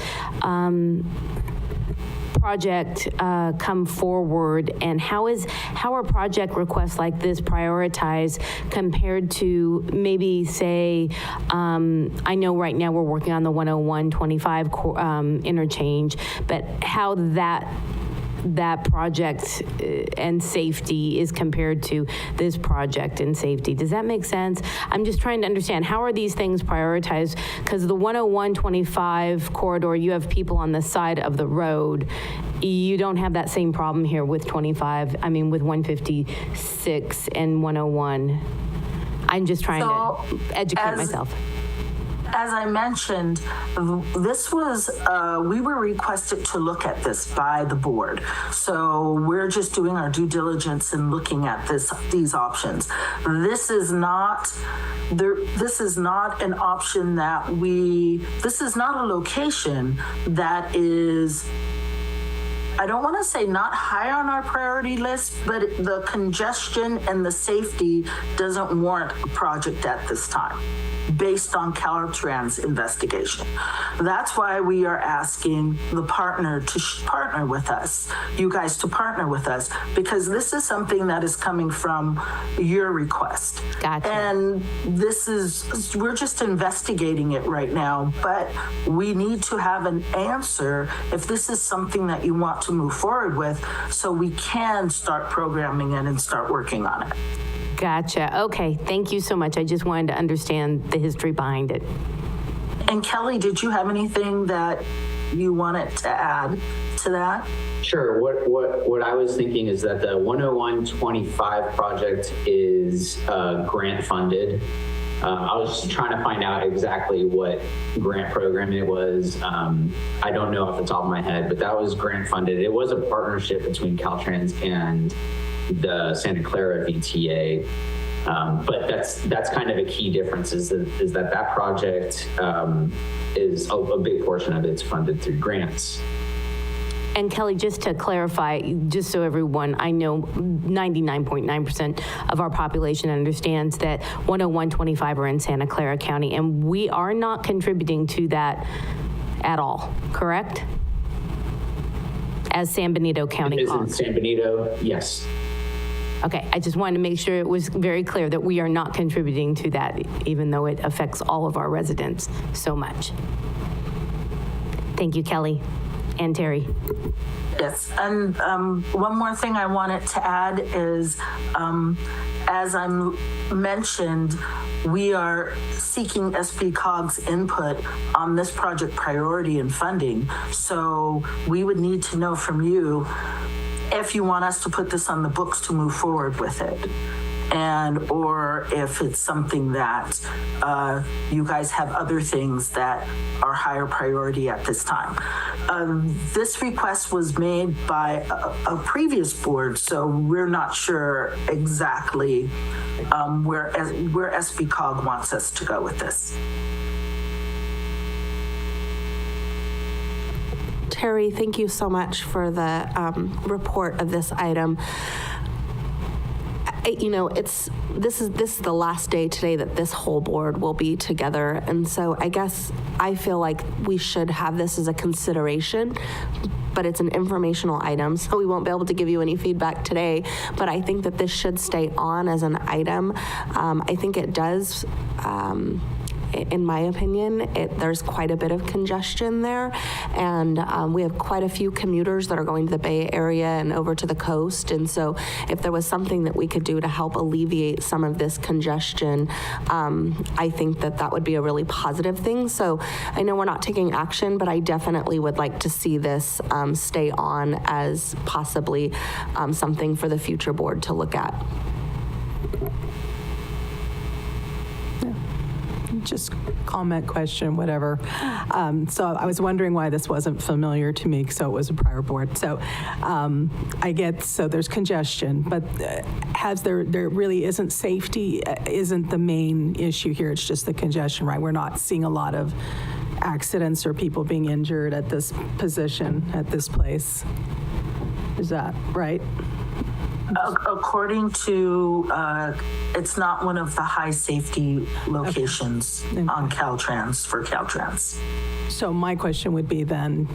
project come forward, and how are project requests like this prioritized compared to maybe, say, I know right now we're working on the 101-25 interchange, but how that project and safety is compared to this project and safety. Does that make sense? I'm just trying to understand, how are these things prioritized? Because the 101-25 corridor, you have people on the side of the road. You don't have that same problem here with with 156 and 101. I'm just trying to educate myself. As I mentioned, this was, we were requested to look at this by the board. So we're just doing our due diligence and looking at these options. This is not an option that this is not a location that is, I don't want to say not high on our priority list, but the congestion and the safety doesn't warrant a project at this time, based on Caltrans investigation. That's why we are asking the partner to partner with us, you guys to partner with us, because this is something that is coming from your request. Gotcha. And we're just investigating it right now, but we need to have an answer if this is something that you want to move forward with, so we can start programming it and start working on it. Gotcha. Okay. Thank you so much. I just wanted to understand the history behind it. And Kelly, did you have anything that you wanted to add to that? Sure. What I was thinking is that the 101-25 project is grant funded. I was just trying to find out exactly what grant program it was. I don't know off the top of my head, but that was grant funded. It was a partnership between Caltrans and the Santa Clara VTA. But that's kind of a key difference is that project is a big portion of it's funded through grants. And Kelly, just to clarify, just so everyone, I know 99.9% of our population understands that 10125 are in Santa Clara County, and we are not contributing to that at all, correct? As San Benito County. It is in San Benito, yes. Okay, I just wanted to make sure it was very clear that we are not contributing to that, even though it affects all of our residents so much. Thank you, Kelly and Terry. Yes, and one more thing I wanted to add is, as I mentioned, we are seeking SBCOG's input on this project priority and funding. So we would need to know from you if you want us to put this on the books to move forward with it, and or if it's something that you guys have other things that are higher priority at this time. This request was made by a previous board, so we're not sure exactly where SBCOG wants us to go with this. Terry, thank you so much for the report of this item. This is the last day today that this whole board will be together, and so I guess I feel like we should have this as a consideration, but it's an informational item, so we won't be able to give you any feedback today, but I think that this should stay on as an item. I think it does, in my opinion, there's quite a bit of congestion there, and we have quite a few commuters that are going to the Bay Area and over to the coast, and so if there was something that we could do to help alleviate some of this congestion, I think that would be a really positive thing. So I know we're not taking action, but I definitely would like to see this stay on as possibly something for the future board to look at. Just comment, question, whatever. So I was wondering why this wasn't familiar to me, so it was a prior board. So so there's congestion, but there really isn't safety, isn't the main issue here. It's just the congestion, right? We're not seeing a lot of accidents or people being injured at this position, at this place. Is that right? According to, it's not one of the high safety locations on Caltrans, for Caltrans. So my question would be then,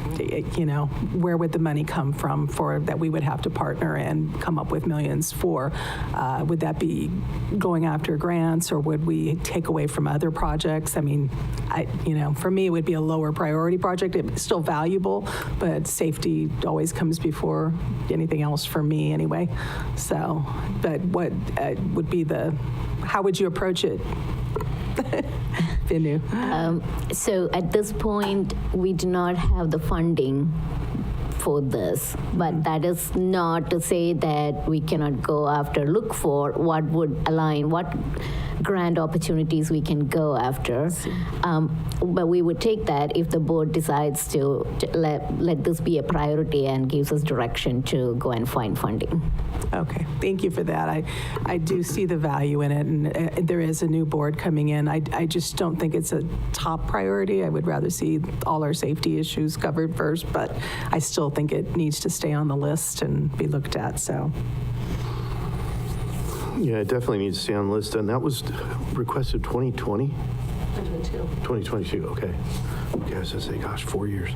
where would the money come from for that we would have to partner and come up with millions for? Would that be going after grants, or would we take away from other projects? I mean, for me, it would be a lower priority project. It's still valuable, but safety always comes before anything else for me anyway. So, but what would be how would you approach it? Benito. So at this point, we do not have the funding for this, but that is not to say that we cannot look for what would align, what grant opportunities we can go after. But we would take that if the board decides to let this be a priority and gives us direction to go and find funding. Okay, thank you for that. I do see the value in it, and there is a new board coming in. I just don't think it's a top priority. I would rather see all our safety issues covered first, but I still think it needs to stay on the list and be looked at, so. Yeah, it definitely needs to stay on the list, and that was requested 2020? 2022, okay. Okay, I was gonna say, gosh, 4 years.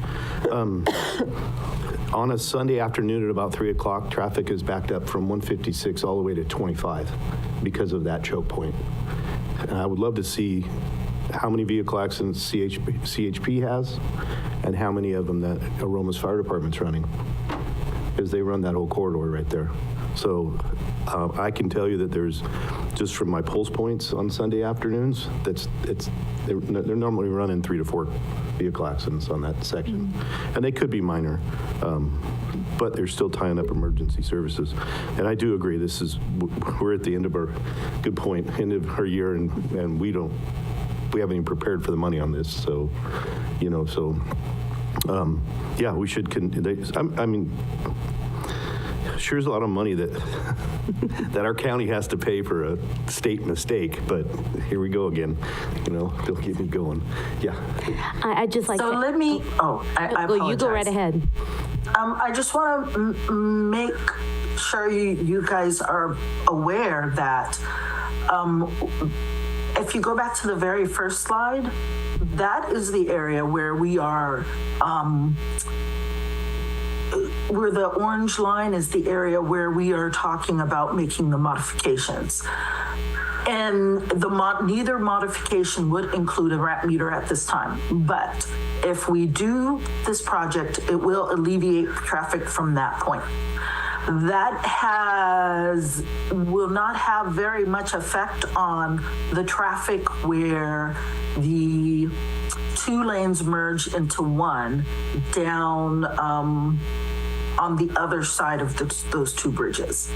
On a Sunday afternoon at about 3 o'clock, traffic is backed up from 156 all the way to 25 because of that choke point. And I would love to see how many vehicle accidents CHP has and how many of them that Aroma's Fire Department's running, because they run that whole corridor right there. So I can tell you that there's, just from my pulse points on Sunday afternoons, they're normally running 3 to 4 vehicle accidents on that section. And they could be minor, but they're still tying up emergency services. And I do agree, we're at the end of our, good point, end of our year, and we haven't even prepared for the money on this. So, yeah, we should, sure is a lot of money that that our county has to pay for a state mistake, but here we go again. They'll keep me going. Yeah. I'd just like So to. let me, I apologize. Well, you go right ahead. I just want to make sure you guys are aware that if you go back to the very first slide, that is the area where we are, where the orange line is the area where we are talking about making the modifications. And neither modification would include a RAP meter at this time. But if we do this project, it will alleviate traffic from that point. That will not have very much effect on the traffic where the 2 lanes merge into one down on the other side of those 2 bridges.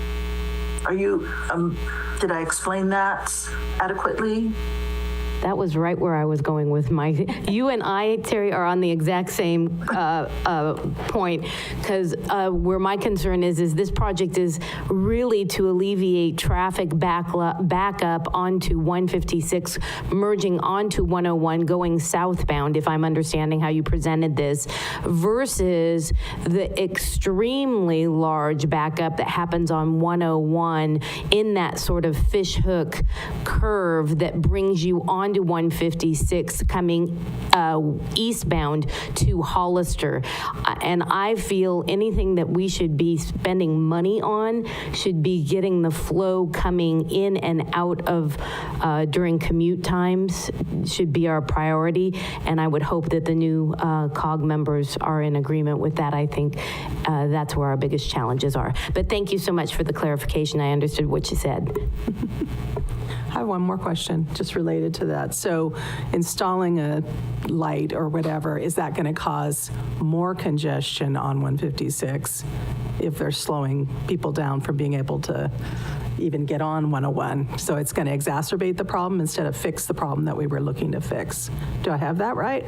Did I explain that adequately? That was right where I was going with you and I, Terry, are on the exact same point, because where my concern is this project is really to alleviate traffic back up onto 156, merging onto 101, going southbound, if I'm understanding how you presented this, versus the extremely large backup that happens on 101 in that sort of fishhook curve that brings you onto 156 coming eastbound to Hollister. And I feel anything that we should be spending money on should be getting the flow coming in and out of during commute times should be our priority. And I would hope that the new COG members are in agreement with that. I think that's where our biggest challenges are. But thank you so much for the clarification. I understood what you said. I have one more question just related to that. So installing a light or whatever, is that going to cause more congestion on 156 if they're slowing people down from being able to even get on 101? So it's going to exacerbate the problem instead of fix the problem that we were looking to fix. Do I have that right?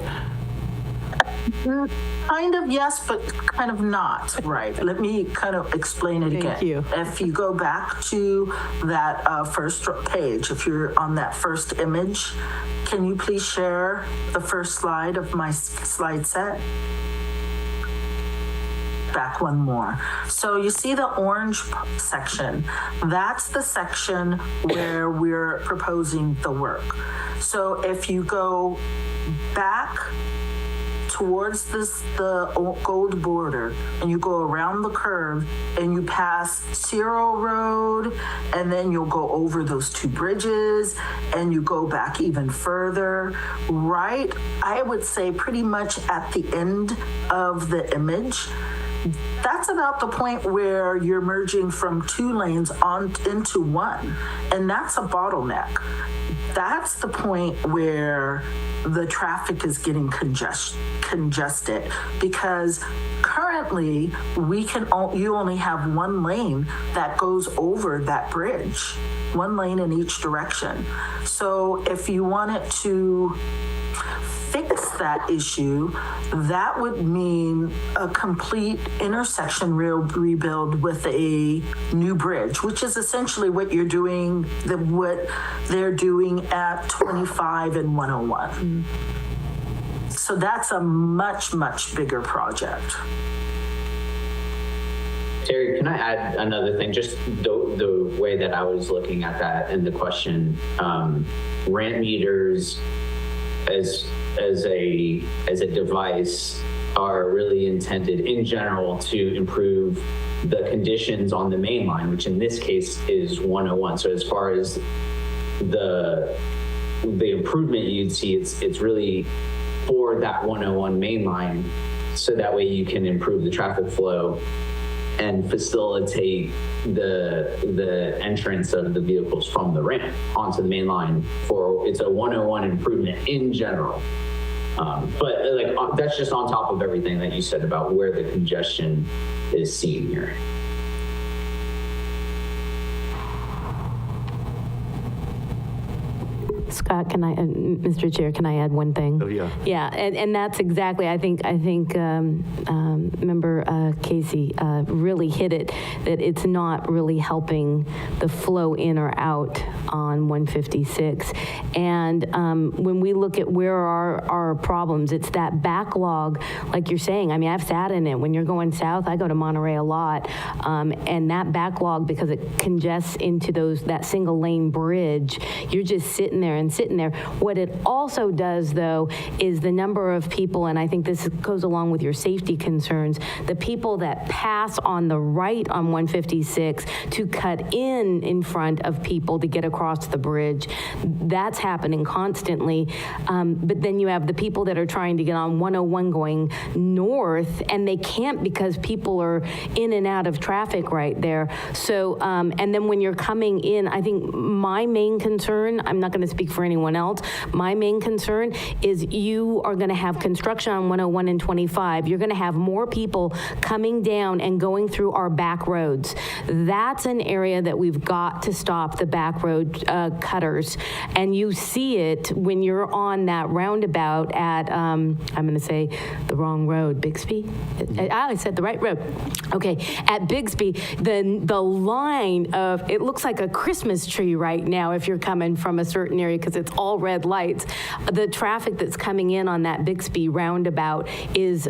Kind of yes, but kind of not, right? Let me kind of explain it again. Thank you. If you go back to that first page, if you're on that first image, can you please share the first slide of my slide set? Back one more. So you see the orange section. That's the section where we're proposing the work. So if you go back towards the gold border and you go around the curve and you pass Ciro Road, and then you'll go over those 2 bridges and you go back even further, right? I would say pretty much at the end of the image, that's about the point where you're merging from 2 lanes on into 1, and that's a bottleneck. That's the point where the traffic is getting congested, because currently you only have 1 lane that goes over that bridge, 1 lane in each direction. So if you wanted to fix that issue, that would mean a complete intersection rebuild with a new bridge, which is essentially what you're doing, what they're doing at 25 and 101. So that's a much, much bigger project. Terry, can I add another thing? Just the way that I was looking at that in the question, ramp meters as a device are really intended in general to improve the conditions on the main line, which in this case is 101. So as far as the improvement you'd see, it's really for that 101 main line, so that way you can improve the traffic flow and facilitate the entrance of the vehicles from the ramp onto the main line. It's a 101 improvement in general. But that's just on top of everything that you said about where the congestion is seen here. Scott, can I, Mr. Chair, can I add one thing? Oh, yeah. Yeah, and that's exactly, I think Member Casey really hit it, that it's not really helping the flow in or out on 156. And when we look at where are our problems, it's that backlog, like you're saying. I mean, I've sat in it. When you're going south, I go to Monterey a lot, and that backlog, because it congests into that single lane bridge, you're just sitting there and sitting there. What it also does, though, is the number of people, and I think this goes along with your safety concerns, the people that pass on the right on 156 to cut in front of people to get across the bridge. That's happening constantly. But then you have the people that are trying to get on 101 going north, and they can't because people are in and out of traffic right there. So, and then when you're coming in, I think my main concern, I'm not going to speak for anyone else, my main concern is you are going to have construction on 101 and 25. You're going to have more people coming down and going through our back roads. That's an area that we've got to stop the back road cutters. And you see it when you're on that roundabout at, I'm going to say the wrong road, Bixby? I said the right road. Okay, at Bixby, the line of, it looks like a Christmas tree right now if you're coming from a certain area because it's all red lights. The traffic that's coming in on that Bixby roundabout is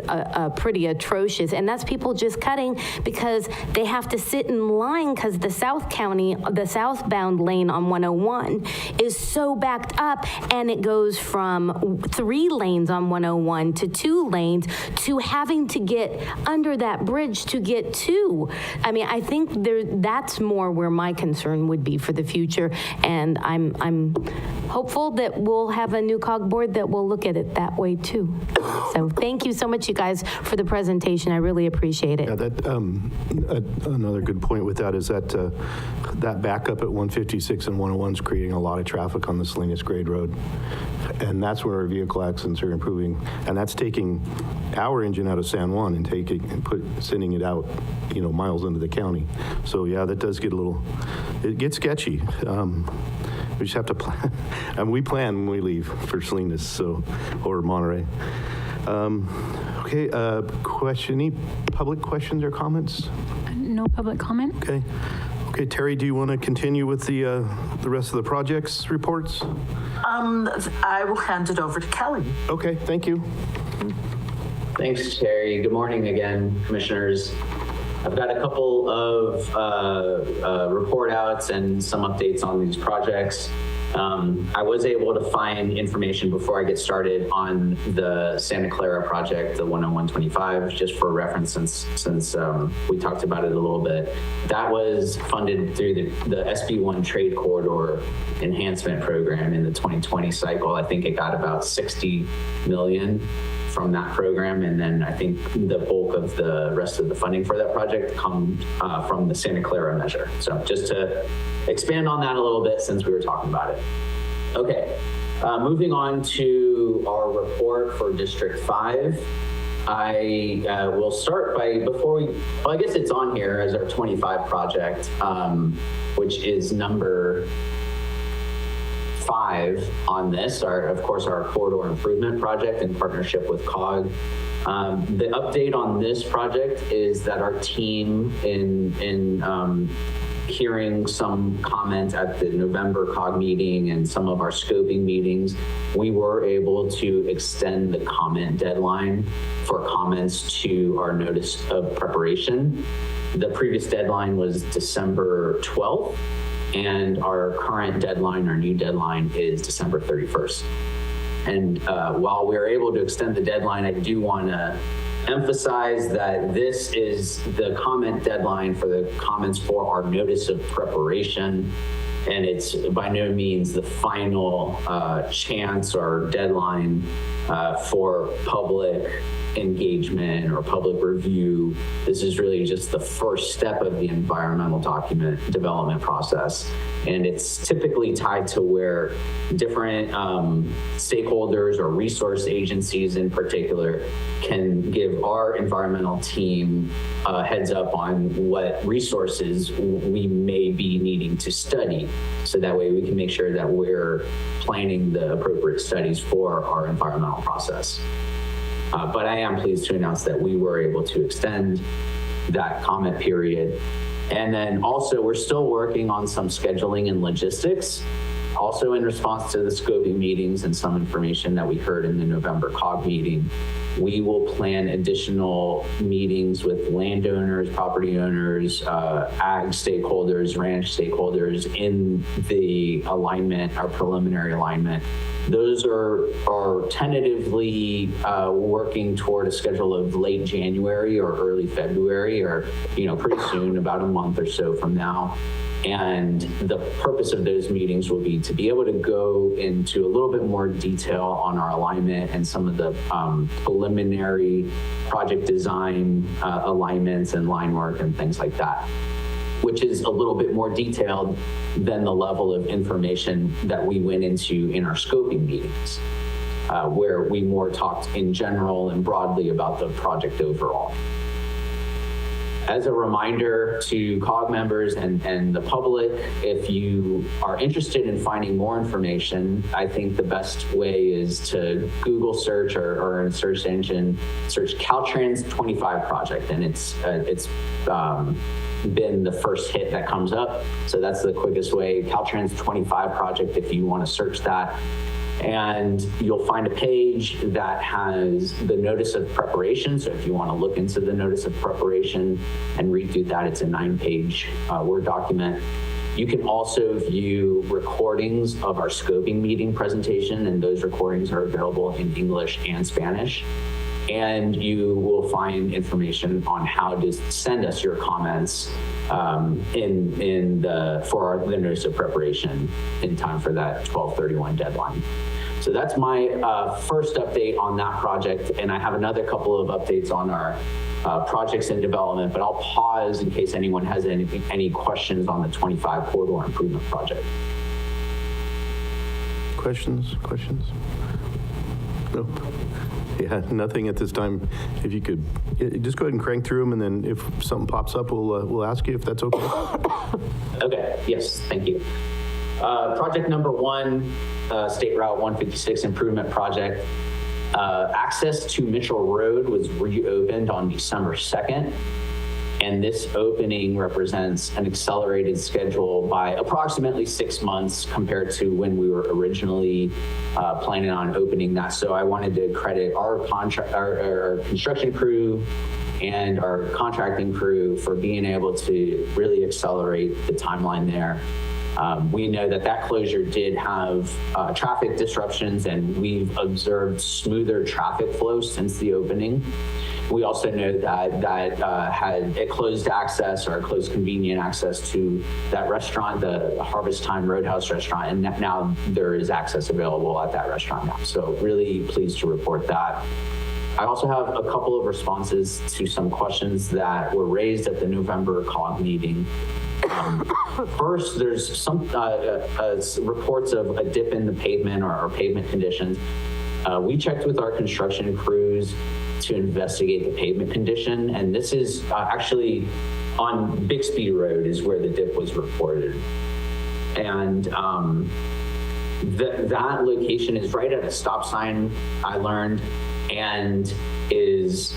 pretty atrocious. And that's people just cutting because they have to sit in line because the southbound lane on 101 is so backed up, and it goes from 3 lanes on 101 to 2 lanes to having to get under that bridge to get to. I mean, I think that's more where my concern would be for the future, and I'm hopeful that we'll have a new COG board that will look at it that way too. So thank you so much, you guys, for the presentation. I really appreciate it. Yeah, that another good point with that is that that backup at 156 and 101 is creating a lot of traffic on the Salinas Grade Road, and that's where our vehicle accidents are improving, and that's taking our engine out of San Juan and sending it out, miles into the county. So yeah, that does get it gets sketchy. We just have to plan. We plan when we leave for Salinas, or Monterey. Okay, any public questions or comments? No public comment? Okay. Okay, Terry, do you want to continue with the rest of the projects reports? I will hand it over to Kelly. Okay, thank you. Thanks, Terry. Good morning again, commissioners. I've got a couple of report outs and some updates on these projects. I was able to find information before I get started on the Santa Clara project, the 10125, just for reference since we talked about it a little bit. That was funded through the SB1 Trade Corridor Enhancement Program in the 2020 cycle. I think it got about $60 million from that program, and then I think the bulk of the rest of the funding for that project comes from the Santa Clara measure. So just to expand on that a little bit since we were talking about it. Okay, moving on to our report for District 5. I will start by, I guess it's on here as our 25 project, which is number 5 on this, of course, our corridor improvement project in partnership with COG. The update on this project is that our team, in hearing some comment at the November COG meeting and some of our scoping meetings, we were able to extend the comment deadline for comments to our notice of preparation. The previous deadline was December 12th. And our current deadline, our new deadline, is December 31st. And while we're able to extend the deadline, I do want to emphasize that this is the comment deadline for the comments for our notice of preparation. And it's by no means the final chance or deadline for public engagement or public review. This is really just the first step of the environmental document development process. And it's typically tied to where different stakeholders or resource agencies in particular can give our environmental team a heads up on what resources we may be needing to study. So that way we can make sure that we're planning the appropriate studies for our environmental process. But I am pleased to announce that we were able to extend that comment period. And then also, we're still working on some scheduling and logistics. Also, in response to the scoping meetings and some information that we heard in the November COG meeting, we will plan additional meetings with landowners, property owners, ag stakeholders, ranch stakeholders in the alignment, our preliminary alignment. Those are tentatively working toward a schedule of late January or early February, or pretty soon, about a month or so from now. And the purpose of those meetings will be to be able to go into a little bit more detail on our alignment and some of the preliminary project design alignments and line work and things like that, which is a little bit more detailed than the level of information that we went into in our scoping meetings, where we more talked in general and broadly about the project overall. As a reminder to COG members and the public, if you are interested in finding more information, I think the best way is to Google search or in a search engine, search Caltrans 25 project, and it's been the first hit that comes up. So that's the quickest way, Caltrans 25 project, if you want to search that. And you'll find a page that has the notice of preparation. So if you want to look into the notice of preparation and read through that, it's a 9-page Word document. You can also view recordings of our scoping meeting presentation, and those recordings are available in English and Spanish. And you will find information on how to send us your comments for the notice of preparation in time for that 12/31 deadline. So that's my first update on that project, and I have another couple of updates on our projects in development, but I'll pause in case anyone has any questions on the 25 corridor improvement project. Questions? No. Yeah, nothing at this time. If you could just go ahead and crank through them, and then if something pops up, we'll ask you if that's okay. Okay, yes, thank you. Project number 1, State Route 156 improvement project. Access to Mitchell Road was reopened on December 2nd. And this opening represents an accelerated schedule by approximately 6 months compared to when we were originally planning on opening that. So I wanted to credit our construction crew and our contracting crew for being able to really accelerate the timeline there. We know that closure did have traffic disruptions, and we've observed smoother traffic flow since the opening. We also know that had it closed access or closed convenient access to that restaurant, the Harvest Time Roadhouse restaurant, and now there is access available at that restaurant now. So really pleased to report that. I also have a couple of responses to some questions that were raised at the November COG meeting. First, there's some reports of a dip in the pavement or pavement conditions. We checked with our construction crews to investigate the pavement condition, and this is actually on Bixby Road is where the dip was reported. And that location is right at a stop sign, I learned, and is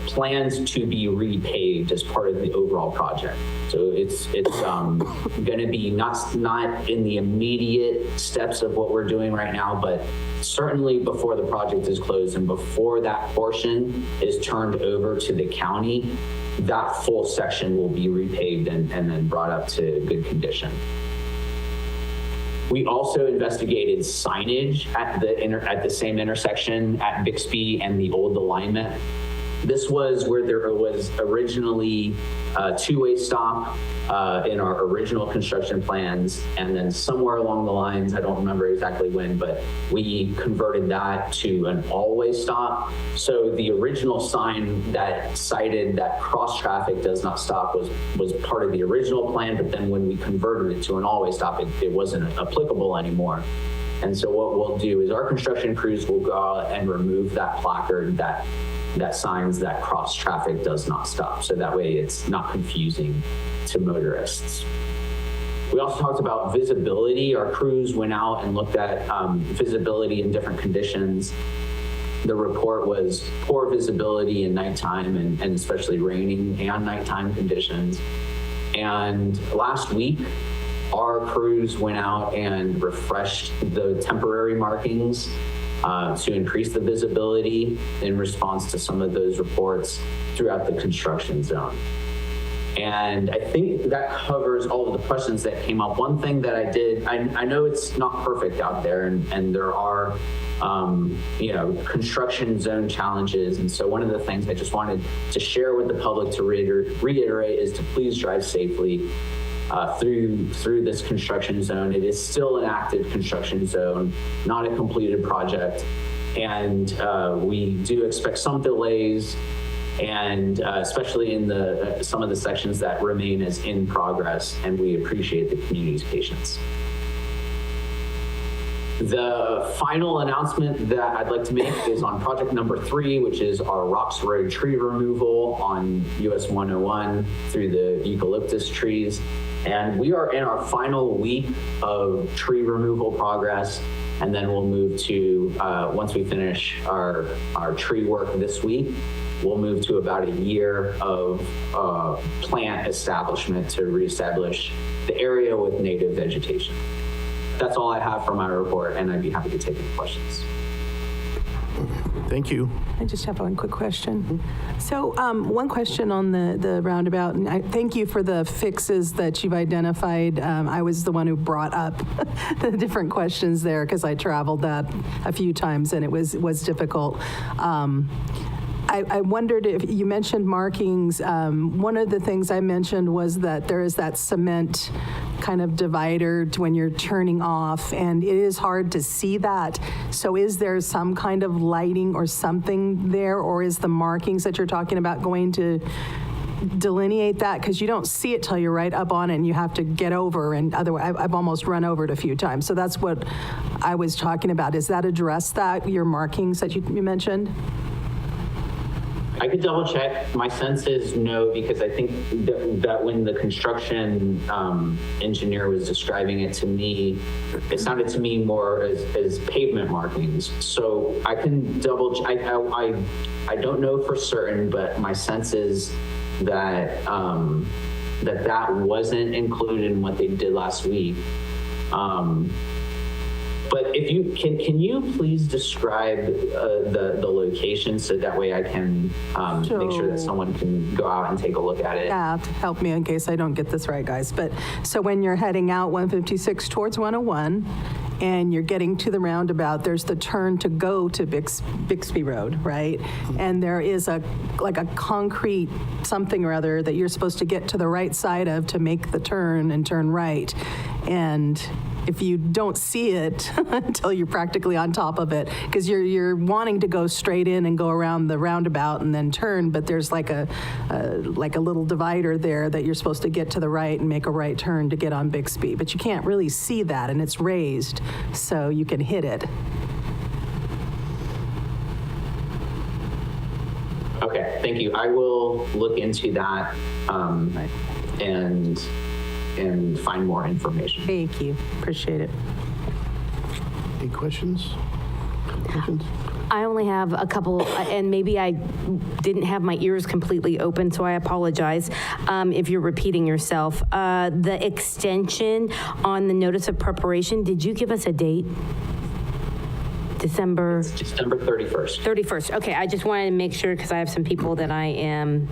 plans to be repaved as part of the overall project. So it's going to be not in the immediate steps of what we're doing right now, but certainly before the project is closed and before that portion is turned over to the county, that full section will be repaved and then brought up to good condition. We also investigated signage at the same intersection at Bixby and the old alignment. This was where there was originally a two-way stop in our original construction plans, and then somewhere along the lines, I don't remember exactly when, but we converted that to an all-way stop. So the original sign that cited that cross-traffic does not stop was part of the original plan, but then when we converted it to an all-way stop, it wasn't applicable anymore. And so what we'll do is our construction crews will go out and remove that placard that signs that cross traffic does not stop. So that way it's not confusing to motorists. We also talked about visibility. Our crews went out and looked at visibility in different conditions. The report was poor visibility in nighttime and especially raining and nighttime conditions. And last week, our crews went out and refreshed the temporary markings to increase the visibility in response to some of those reports throughout the construction zone. And I think that covers all of the questions that came up. One thing that I did, I know it's not perfect out there, and there are, construction zone challenges. And so one of the things I just wanted to share with the public to reiterate is to please drive safely through this construction zone. It is still an active construction zone, not a completed project. And we do expect some delays, and especially in some of the sections that remain as in progress, and we appreciate the community's patience. The final announcement that I'd like to make is on project number 3, which is our Rocks Road tree removal on US 101 through the eucalyptus trees. And we are in our final week of tree removal progress. And then we'll move to, once we finish our tree work this week, we'll move to about a year of plant establishment to reestablish the area with native vegetation. That's all I have for my report, and I'd be happy to take any questions. Thank you. I just have one quick question. So one question on the roundabout, and I thank you for the fixes that you've identified. I was the one who brought up the different questions there because I traveled that a few times and it was difficult. I wondered if you mentioned markings. One of the things I mentioned was that there is that cement kind of divider when you're turning off, and it is hard to see that. So is there some kind of lighting or something there, or is the markings that you're talking about going to delineate that? Because you don't see it till you're right up on it and you have to get over, and otherwise I've almost run over it a few times. So that's what I was talking about. Is that address that, your markings that you mentioned? I could double check. My sense is no, because I think that when the construction engineer was describing it to me, it sounded to me more as pavement markings. So I can double check. I don't know for certain, but my sense is that that wasn't included in what they did last week. But if you can you please describe the location so that way I can make sure that someone can go out and take a look at it. Yeah, to help me in case I don't get this right, guys. But so when you're heading out 156 towards 101 and you're getting to the roundabout, there's the turn to go to Bixby Road, right? And there is a concrete something or other that you're supposed to get to the right side of to make the turn and turn right. And if you don't see it until you're practically on top of it, because you're wanting to go straight in and go around the roundabout and then turn, but there's like a little divider there that you're supposed to get to the right and make a right turn to get on Bixby, but you can't really see that, and it's raised, so you can hit it. Okay, thank you. I will look into that and find more information. Thank you. Appreciate it. Any questions? I only have a couple, and maybe I didn't have my ears completely open, so I apologize if you're repeating yourself. The extension on the notice of preparation, did you give us a date? December 31st. Okay, I just wanted to make sure because I have some people that I am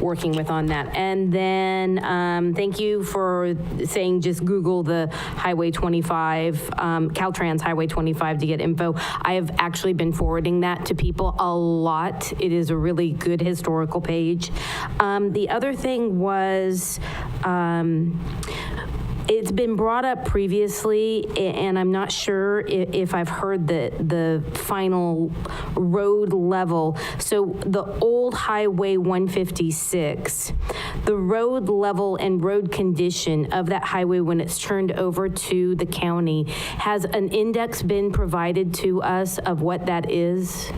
working with on that. And then, thank you for saying just Google the Highway 25, Caltrans Highway 25 to get info. I have actually been forwarding that to people a lot. It is a really good historical page. The other thing was, it's been brought up previously, and I'm not sure if I've heard the final road level. So the old Highway 156, the road level and road condition of that highway when it's turned over to the county, has an index been provided to us of what that is?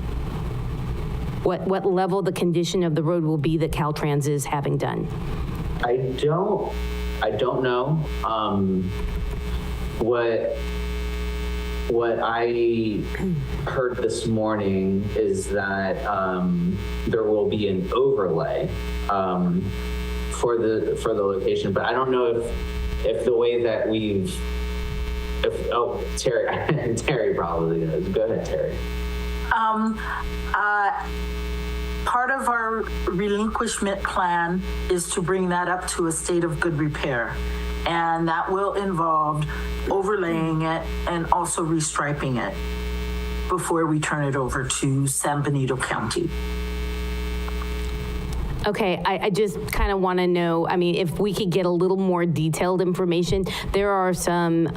What level the condition of the road will be that Caltrans is having done? I don't know. What I heard this morning is that there will be an overlay for the location, but I don't know if the way that Terry Terry probably knows. Go ahead, Terry. Part of our relinquishment plan is to bring that up to a state of good repair. And that will involve overlaying it and also restriping it before we turn it over to San Benito County. Okay, I just kind of want to know, I mean, if we could get a little more detailed information. There are some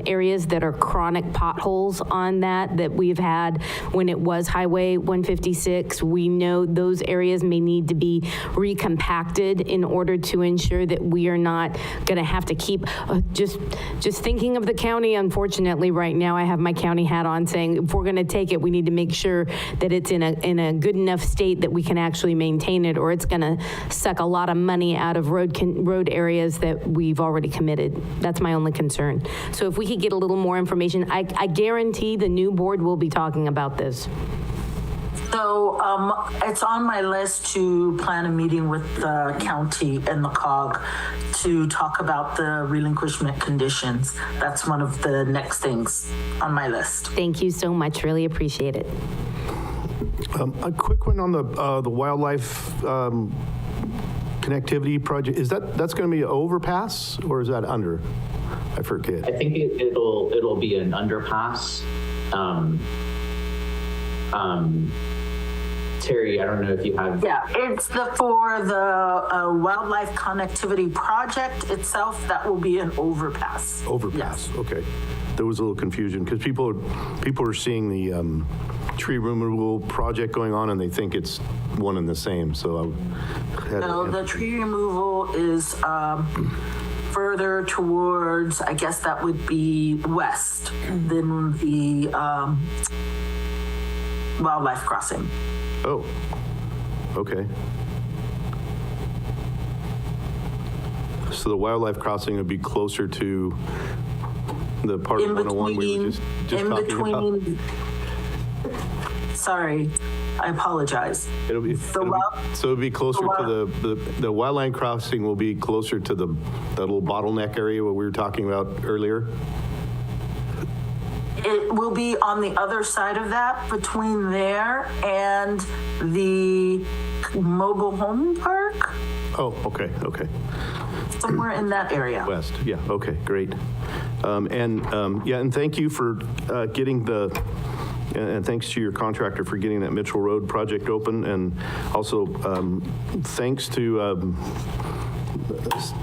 areas that are chronic potholes on that we've had when it was Highway 156. We know those areas may need to be recompacted in order to ensure that we are not going to have to keep, just thinking of the county, unfortunately, right now, I have my county hat on saying, if we're going to take it, we need to make sure that it's in a good enough state that we can actually maintain it, or it's going to suck a lot of money out of road areas that we've already committed. That's my only concern. So if we could get a little more information, I guarantee the new board will be talking about this. So it's on my list to plan a meeting with the county and the COG to talk about the relinquishment conditions. That's one of the next things on my list. Thank you so much. Really appreciate it. A quick one on the wildlife connectivity project. Is that's going to be an overpass or is that under? I forget. I think it'll be an underpass. Terry, I don't know if you have. Yeah, it's for the wildlife connectivity project itself. That will be an overpass. Overpass. Yes. Okay. There was a little confusion because people are seeing the tree removal project going on and they think it's one and the same. So no, the tree removal is further towards, I guess that would be west than the wildlife crossing. Oh, okay. So the wildlife crossing would be closer to the part of 101 we were just talking about? Sorry, I apologize. It'll be closer to the wildland crossing will be closer to the little bottleneck area what we were talking about earlier. It will be on the other side of that, between there and the mobile home park. Oh, okay. Somewhere in that area. West, yeah, okay, great. And thank you for getting and thanks to your contractor for getting that Mitchell Road project open. And also thanks to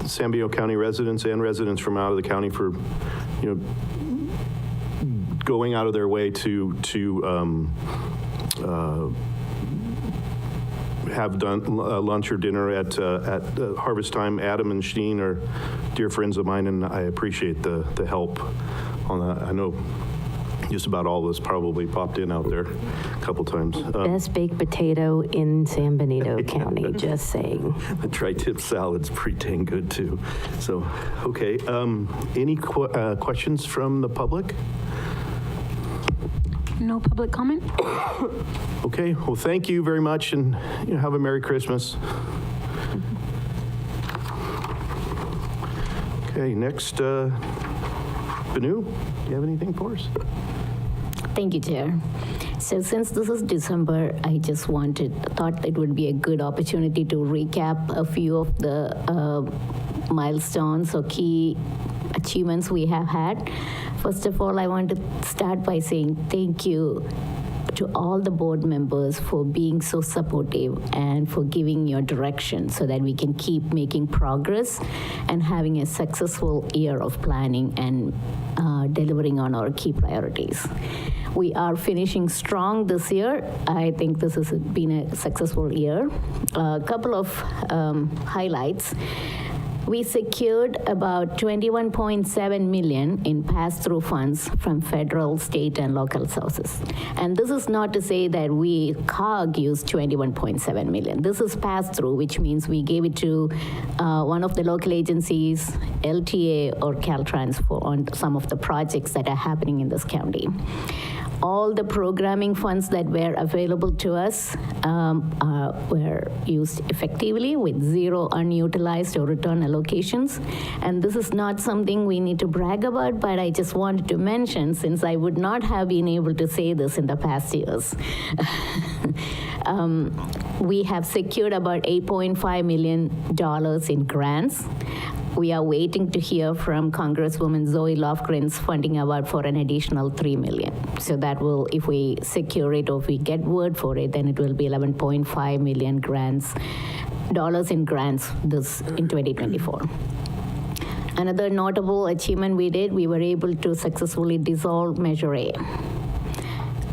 San Benito County residents and residents from out of the county for, going out of their way to have done lunch or dinner at harvest time. Adam and Sheen are dear friends of mine, and I appreciate the help on that. I know just about all of us probably popped in out there a couple times. Best baked potato in San Benito County, just saying. The tri-tip salad's pretty dang good too. So, okay. Any questions from the public? No public comment? Okay, well, thank you very much, and have a Merry Christmas. Okay, next, Benu, do you have anything for us? Thank you, Chair. So since this is December, I just thought it would be a good opportunity to recap a few of the milestones or key achievements we have had. First of all, I want to start by saying thank you to all the board members for being so supportive and for giving your direction so that we can keep making progress and having a successful year of planning and delivering on our key priorities. We are finishing strong this year. I think this has been a successful year. A couple of highlights. We secured about $21.7 million in pass-through funds from federal, state, and local sources. And this is not to say that COG used $21.7 million. This is pass-through, which means we gave it to one of the local agencies, LTA or Caltrans, on some of the projects that are happening in this county. All the programming funds that were available to us were used effectively with zero unutilized or return allocations. And this is not something we need to brag about, but I just wanted to mention since I would not have been able to say this in the past years. We have secured about $8.5 million in grants. We are waiting to hear from Congresswoman Zoe Lofgren's funding award for an additional $3 million. So that will, if we secure it or if we get word for it, then it will be $11.5 million dollars in grants in 2024. Another notable achievement we did, we were able to successfully dissolve Measure A.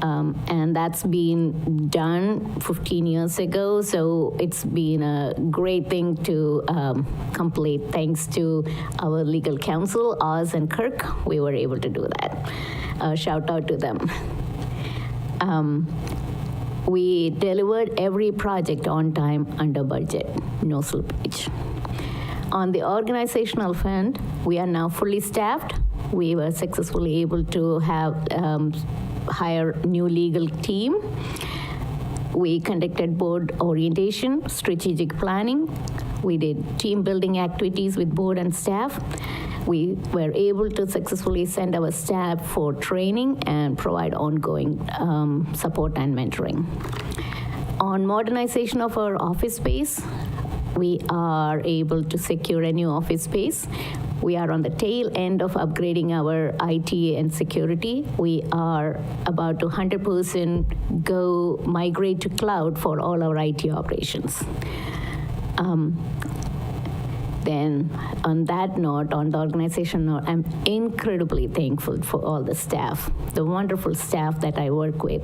And that's been done 15 years ago, so it's been a great thing to complete. Thanks to our legal counsel, Oz and Kirk, we were able to do that. Shout out to them. We delivered every project on time, under budget, no slippage. On the organizational front, we are now fully staffed. We were successfully able to hire new legal team. We conducted board orientation, strategic planning. We did team building activities with board and staff. We were able to successfully send our staff for training and provide ongoing support and mentoring. On modernization of our office space, we are able to secure a new office space. We are on the tail end of upgrading our IT and security. We are about to 100% migrate to cloud for all our IT operations. Then on that note, on the organization note, I'm incredibly thankful for all the staff, the wonderful staff that I work with.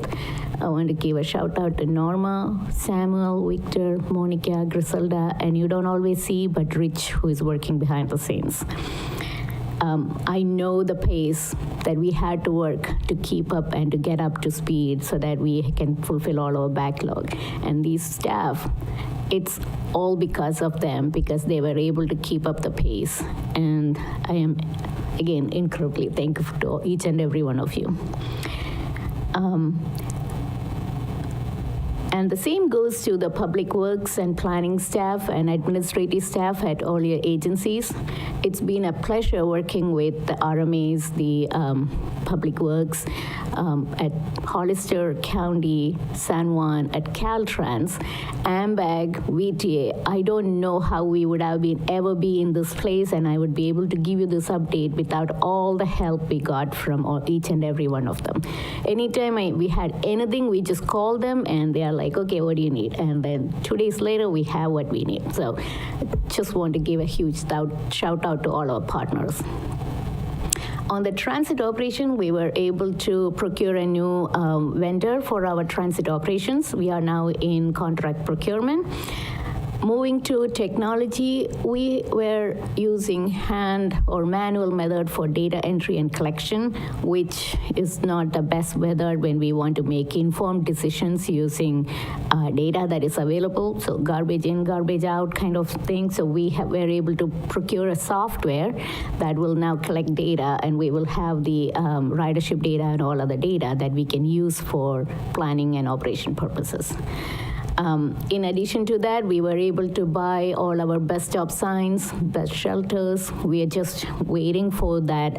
I want to give a shout out to Norma, Samuel, Victor, Monica, Griselda, and you don't always see, but Rich, who is working behind the scenes. I know the pace that we had to work to keep up and to get up to speed so that we can fulfill all our backlog. And these staff, it's all because of them, because they were able to keep up the pace. And I am, again, incredibly thankful to each and every one of you. And the same goes to the public works and planning staff and administrative staff at all your agencies. It's been a pleasure working with the RMAs, the public works at Hollister County, San Juan, at Caltrans, AMBAG, VTA. I don't know how we would have ever be in this place, and I would be able to give you this update without all the help we got from each and every one of them. Anytime we had anything, we just called them, and they are like, okay, what do you need? And then 2 days later, we have what we need. So just want to give a huge shout out to all our partners. On the transit operation, we were able to procure a new vendor for our transit operations. We are now in contract procurement. Moving to technology, we were using hand or manual method for data entry and collection, which is not the best method when we want to make informed decisions using data that is available, so garbage in, garbage out kind of thing. So we were able to procure a software that will now collect data, and we will have the ridership data and all other data that we can use for planning and operation purposes. In addition to that, we were able to buy all our bus stop signs, bus shelters. We are just waiting for that.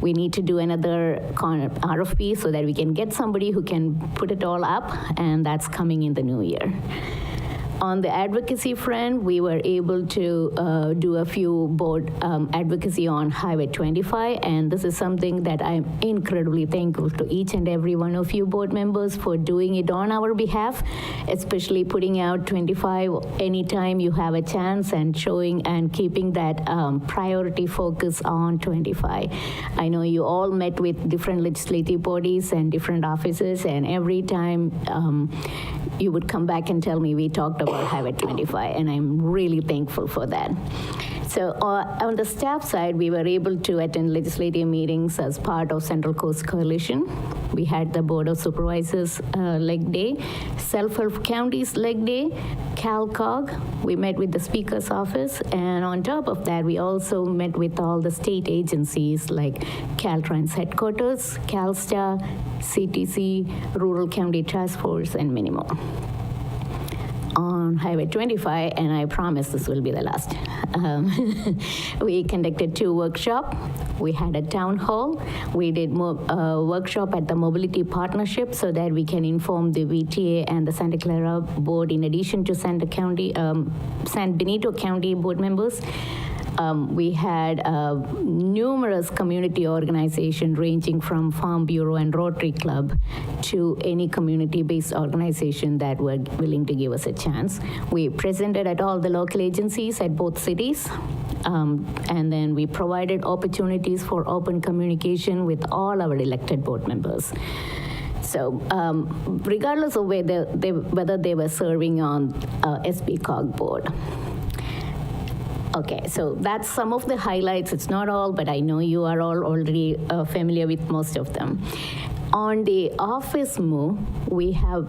We need to do another RFP so that we can get somebody who can put it all up, and that's coming in the new year. On the advocacy front, we were able to do a few board advocacy on Highway 25, and this is something that I'm incredibly thankful to each and every one of you board members for doing it on our behalf, especially putting out 25 anytime you have a chance and showing and keeping that priority focus on 25. I know you all met with different legislative bodies and different offices, and every time you would come back and tell me we talked about Highway 25, and I'm really thankful for that. So on the staff side, we were able to attend legislative meetings as part of Central Coast Coalition. We had the Board of Supervisors leg day, Self-Help Counties leg day, CalCog. We met with the Speaker's office, and on top of that, we also met with all the state agencies like Caltrans headquarters, CalSTA, CTC, Rural County Task Force, and many more. On Highway 25, and I promise this will be the last, we conducted 2 workshops. We had a town hall. We did a workshop at the Mobility Partnership so that we can inform the VTA and the Santa Clara board in addition to San Benito County board members. We had numerous community organizations ranging from Farm Bureau and Rotary Club to any community-based organization that were willing to give us a chance. We presented at all the local agencies at both cities, and then we provided opportunities for open communication with all our elected board members. So regardless of whether they were serving on SBCOG board. Okay, so that's some of the highlights. It's not all, but I know you are all already familiar with most of them. On the office move, we have,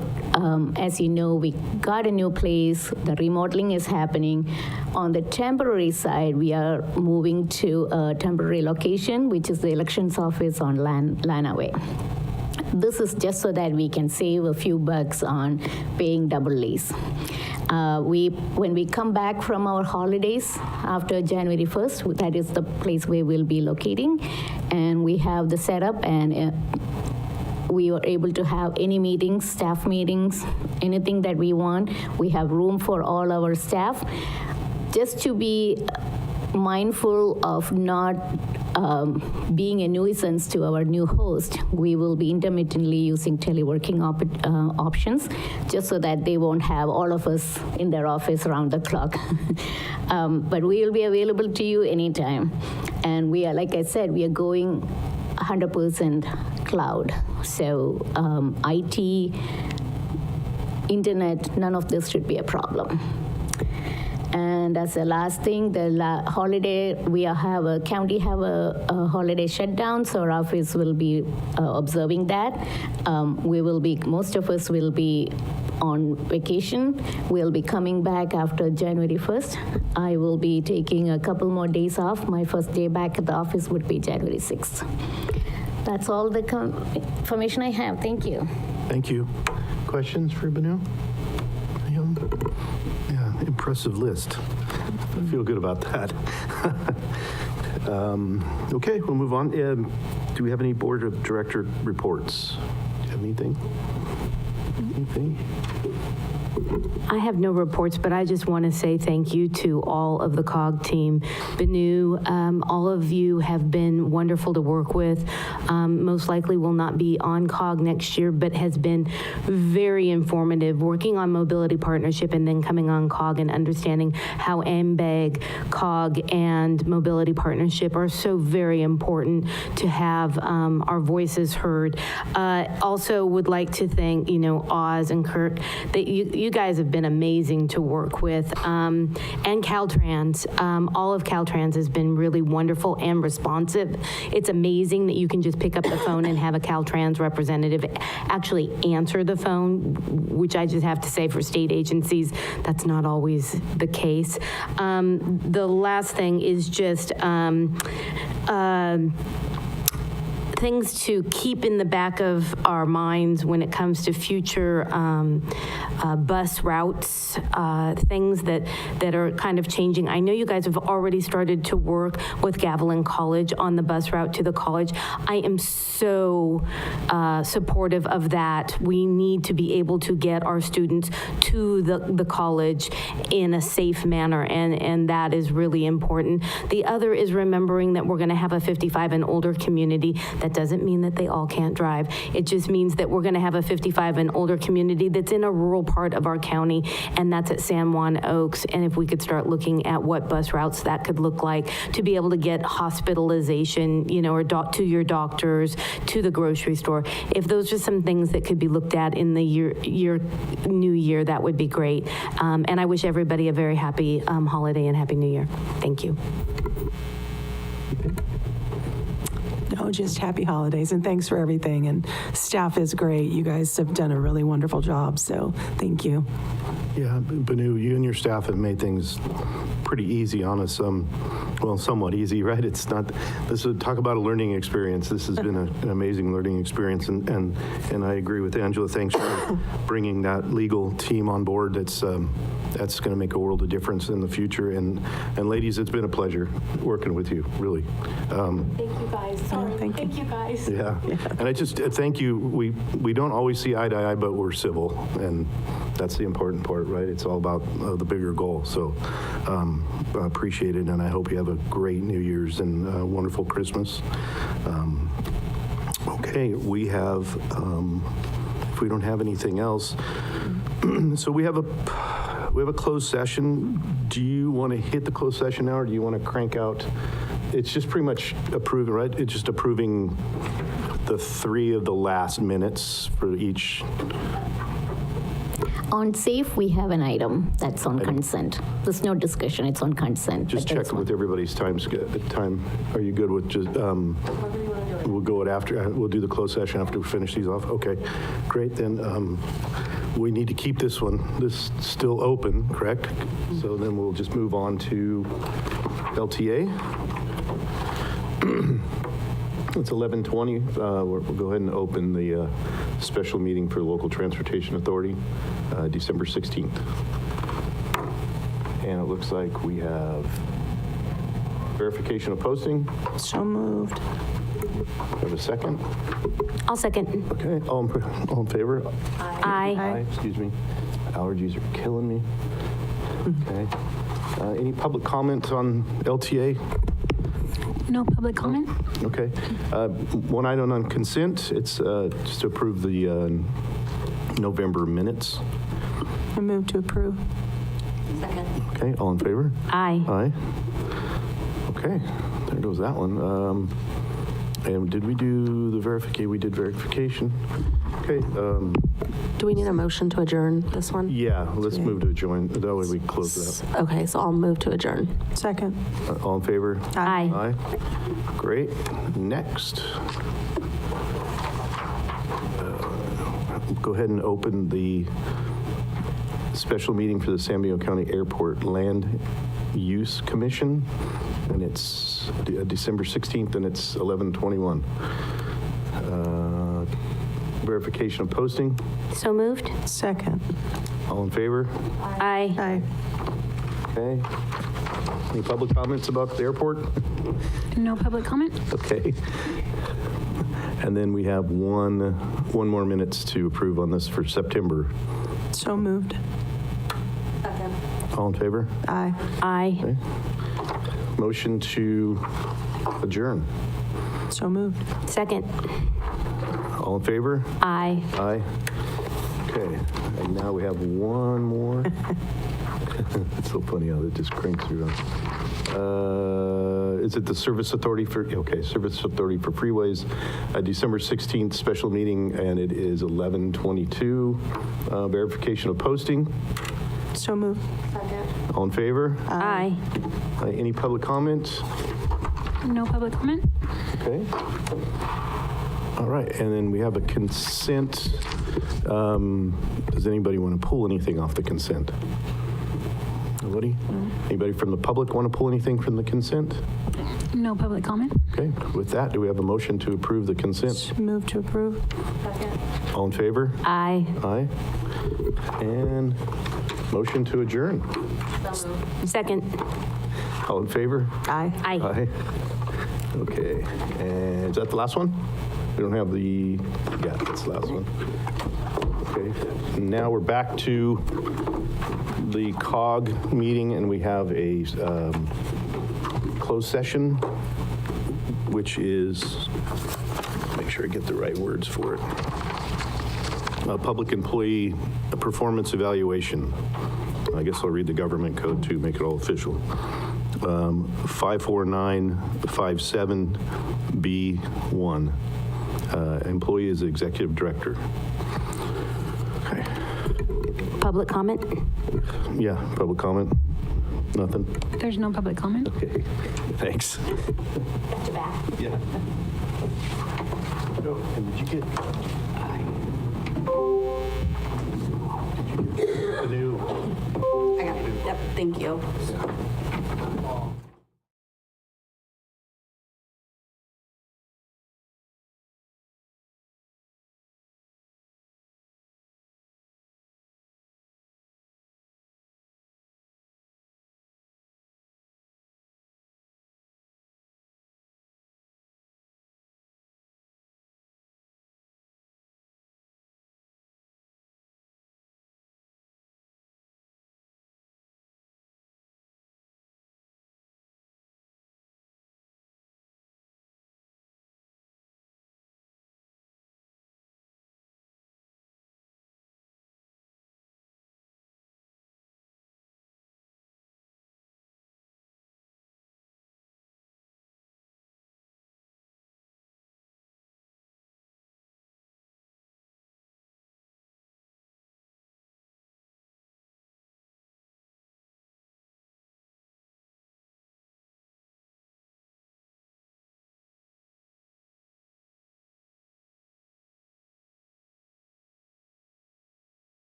as you know, we got a new place. The remodeling is happening. On the temporary side, we are moving to a temporary location, which is the elections office on Lanaway. This is just so that we can save a few bucks on paying double lease. When we come back from our holidays after January 1st, that is the place where we'll be locating, and we have the setup, and we were able to have any meetings, staff meetings, anything that we want. We have room for all our staff. Just to be mindful of not being a nuisance to our new host, we will be intermittently using teleworking options just so that they won't have all of us in their office around the clock. But we will be available to you anytime. And we are, like I said, we are going 100% cloud. So IT, internet, none of this should be a problem. And as the last thing, the holiday, county have a holiday shutdown, so our office will be observing that. Most of us will be on vacation. We'll be coming back after January 1st. I will be taking a couple more days off. My first day back at the office would be January 6th. That's all the information I have. Thank you. Thank you. Questions for Benu? Yeah, impressive list. I feel good about that. Okay, we'll move on. Do we have any board of director reports? Do you have anything? Anything? I have no reports, but I just want to say thank you to all of the COG team. Benu, all of you have been wonderful to work with. Most likely will not be on COG next year, but has been very informative, working on mobility partnership and then coming on COG and understanding how MBEG, COG, and mobility partnership are so very important to have our voices heard. Also would like to thank, Oz and Kirk, that you guys have been amazing to work with, and Caltrans. All of Caltrans has been really wonderful and responsive. It's amazing that you can just pick up the phone and have a Caltrans representative actually answer the phone, which I just have to say for state agencies, that's not always the case. The last thing is just things to keep in the back of our minds when it comes to future bus routes, things that are kind of changing. I know you guys have already started to work with Gavilan College on the bus route to the college. I am so supportive of that. We need to be able to get our students to the college in a safe manner, and that is really important. The other is remembering that we're going to have a 55 and older community. That doesn't mean that they all can't drive. It just means that we're going to have a 55 and older community that's in a rural part of our county, and that's at San Juan Oaks. And if we could start looking at what bus routes that could look like to be able to get hospitalization, or to your doctors, to the grocery store. If those are some things that could be looked at in the new year, that would be great. And I wish everybody a very happy holiday and Happy New Year. Thank you. No, just happy holidays, and thanks for everything. And staff is great. You guys have done a really wonderful job, so thank you. Yeah, Benu, you and your staff have made things pretty easy on us. Well, somewhat easy, right? It's not, this is, talk about a learning experience. This has been an amazing learning experience, and I agree with Angela. Thanks for bringing that legal team on board. That's going to make a world of difference in the future. And ladies, it's been a pleasure working with you, really. Thank you guys. Sorry. Thank you guys. Yeah, and I just thank you. We don't always see eye to eye, but we're civil, and that's the important part, right? It's all about the bigger goal. So I appreciate it, and I hope you have a great New Year's and a wonderful Christmas. Okay, we have, if we don't have anything else, so we have a closed session. Do you want to hit the closed session now, or do you want to crank out? It's just pretty much approving, right? It's just approving the 3 of the last minutes for each. On safe, we have an item that's on consent. There's no discussion, it's on consent. Just check with everybody's time. Are you good with just, we'll go it after, we'll do the closed session after we finish these off? Okay, great. Then we need to keep this still open, correct? So then we'll just move on to LTA. It's 11:20. We'll go ahead and open the special meeting for the Local Transportation Authority, December 16th. And it looks like we have verification of posting. So moved. Have a second? I'll second. Okay, all in favor? Aye. Excuse me. Allergies are killing me. Okay. Any public comment on LTA? No public comment? Okay. One item on consent, it's just to approve the November minutes. I move to approve. Okay, all in favor? Aye. Aye. Okay, there goes that one. And did we do the verification? We did verification. Okay. Do we need a motion to adjourn this one? Yeah, let's move to adjourn. That way we close it out. Okay, so I'll move to adjourn. Second. All in favor? Aye. Aye. Great. Next. Go ahead and open the special meeting for the San Diego County Airport Land Use Commission, and it's December 16th, and it's 11:21. Verification of posting. So moved? Second. All in favor? Aye. Aye. Okay. Any public comments about the airport? No public comment? Okay. And then we have one more minutes to approve on this for September. So moved. All in favor? Aye. Aye. Okay. Motion to adjourn. So moved. Second. All in favor? Aye. Aye. Okay, and now we have one more. It's so funny how it just cranks through. Is it the Service Authority for Freeways, December 16th special meeting, and it is 11:22. Verification of posting. So moved. All in favor? Aye. Any public comment? No public comment? Okay. All right, and then we have a consent. Does anybody want to pull anything off the consent? Nobody? Anybody from the public want to pull anything from the consent? No public comment? Okay, with that, do we have a motion to approve the consent? Move to approve. All in favor? Aye. Aye. And motion to adjourn. Second. All in favor? Aye. Aye. Aye. Okay, and is that the last one? We don't have the, yeah, that's the last one. Okay, now we're back to the COG meeting, and we have a closed session, which is, make sure I get the right words for it. A public employee performance evaluation. I guess I'll read the government code to make it all official. 54957B1. Employee is executive director. Okay. Public comment? Yeah, public comment? Nothing? There's no public comment? Okay, thanks. Got your back. Yeah. Oh, and did you get? The new. I got it. Yep, thank you.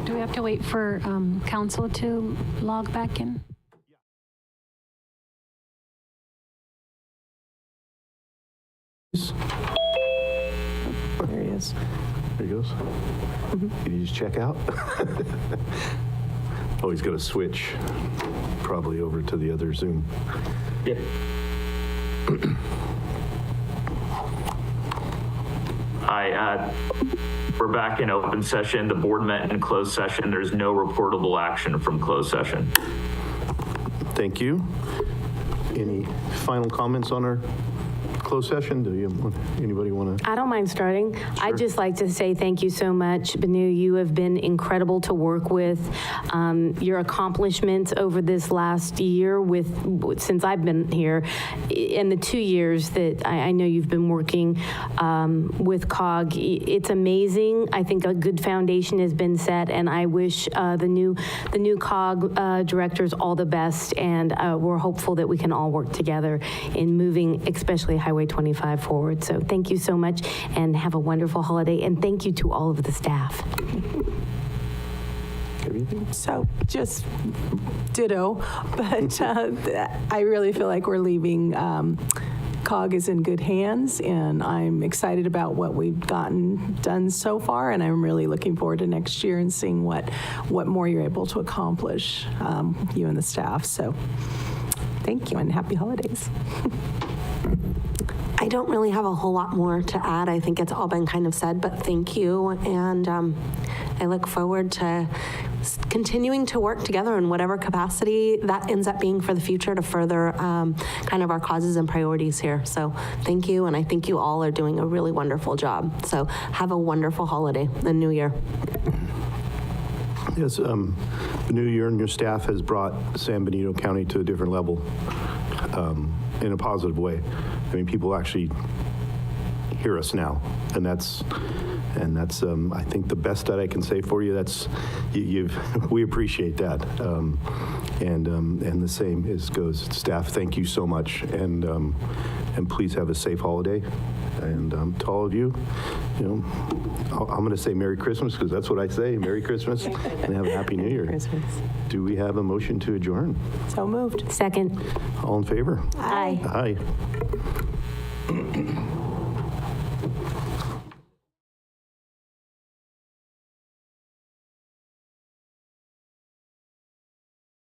Do we have to wait for council to log back in? There he is. There he goes. Can you just check out? Oh, he's got to switch probably over to the other Zoom. Yep. Hi, we're back in open session. The board met in closed session. There's no reportable action from closed session. Thank you. Any final comments on our closed session? Anybody want to? I don't mind starting. I'd just like to say thank you so much, Benito. You have been incredible to work with. Your accomplishments over this last year since I've been here, and the 2 years that I know you've been working with COG, it's amazing. I think a good foundation has been set, and I wish the new COG directors all the best, and we're hopeful that we can all work together in moving, especially Highway 25 forward. So thank you so much, and have a wonderful holiday, and thank you to all of the staff. So just ditto, but I really feel like we're leaving COG is in good hands, and I'm excited about what we've gotten done so far, and I'm really looking forward to next year and seeing what more you're able to accomplish, you and the staff. So thank you, and happy holidays. I don't really have a whole lot more to add. I think it's all been kind of said, but thank you. And I look forward to continuing to work together in whatever capacity that ends up being for the future to further kind of our causes and priorities here. So thank you, and I think you all are doing a really wonderful job. So have a wonderful holiday and New Year. Yes, the new year and your staff has brought San Benito County to a different level in a positive way. I mean, people actually hear us now, and that's I think the best that I can say for you. We appreciate that, and the same goes staff. Thank you so much, and please have a safe holiday. And to all of you, I'm going to say Merry Christmas, because that's what I say, Merry Christmas, and have a Happy New Year. Christmas. Do we have a motion to adjourn? So moved. Second. All in favor? Aye. Aye.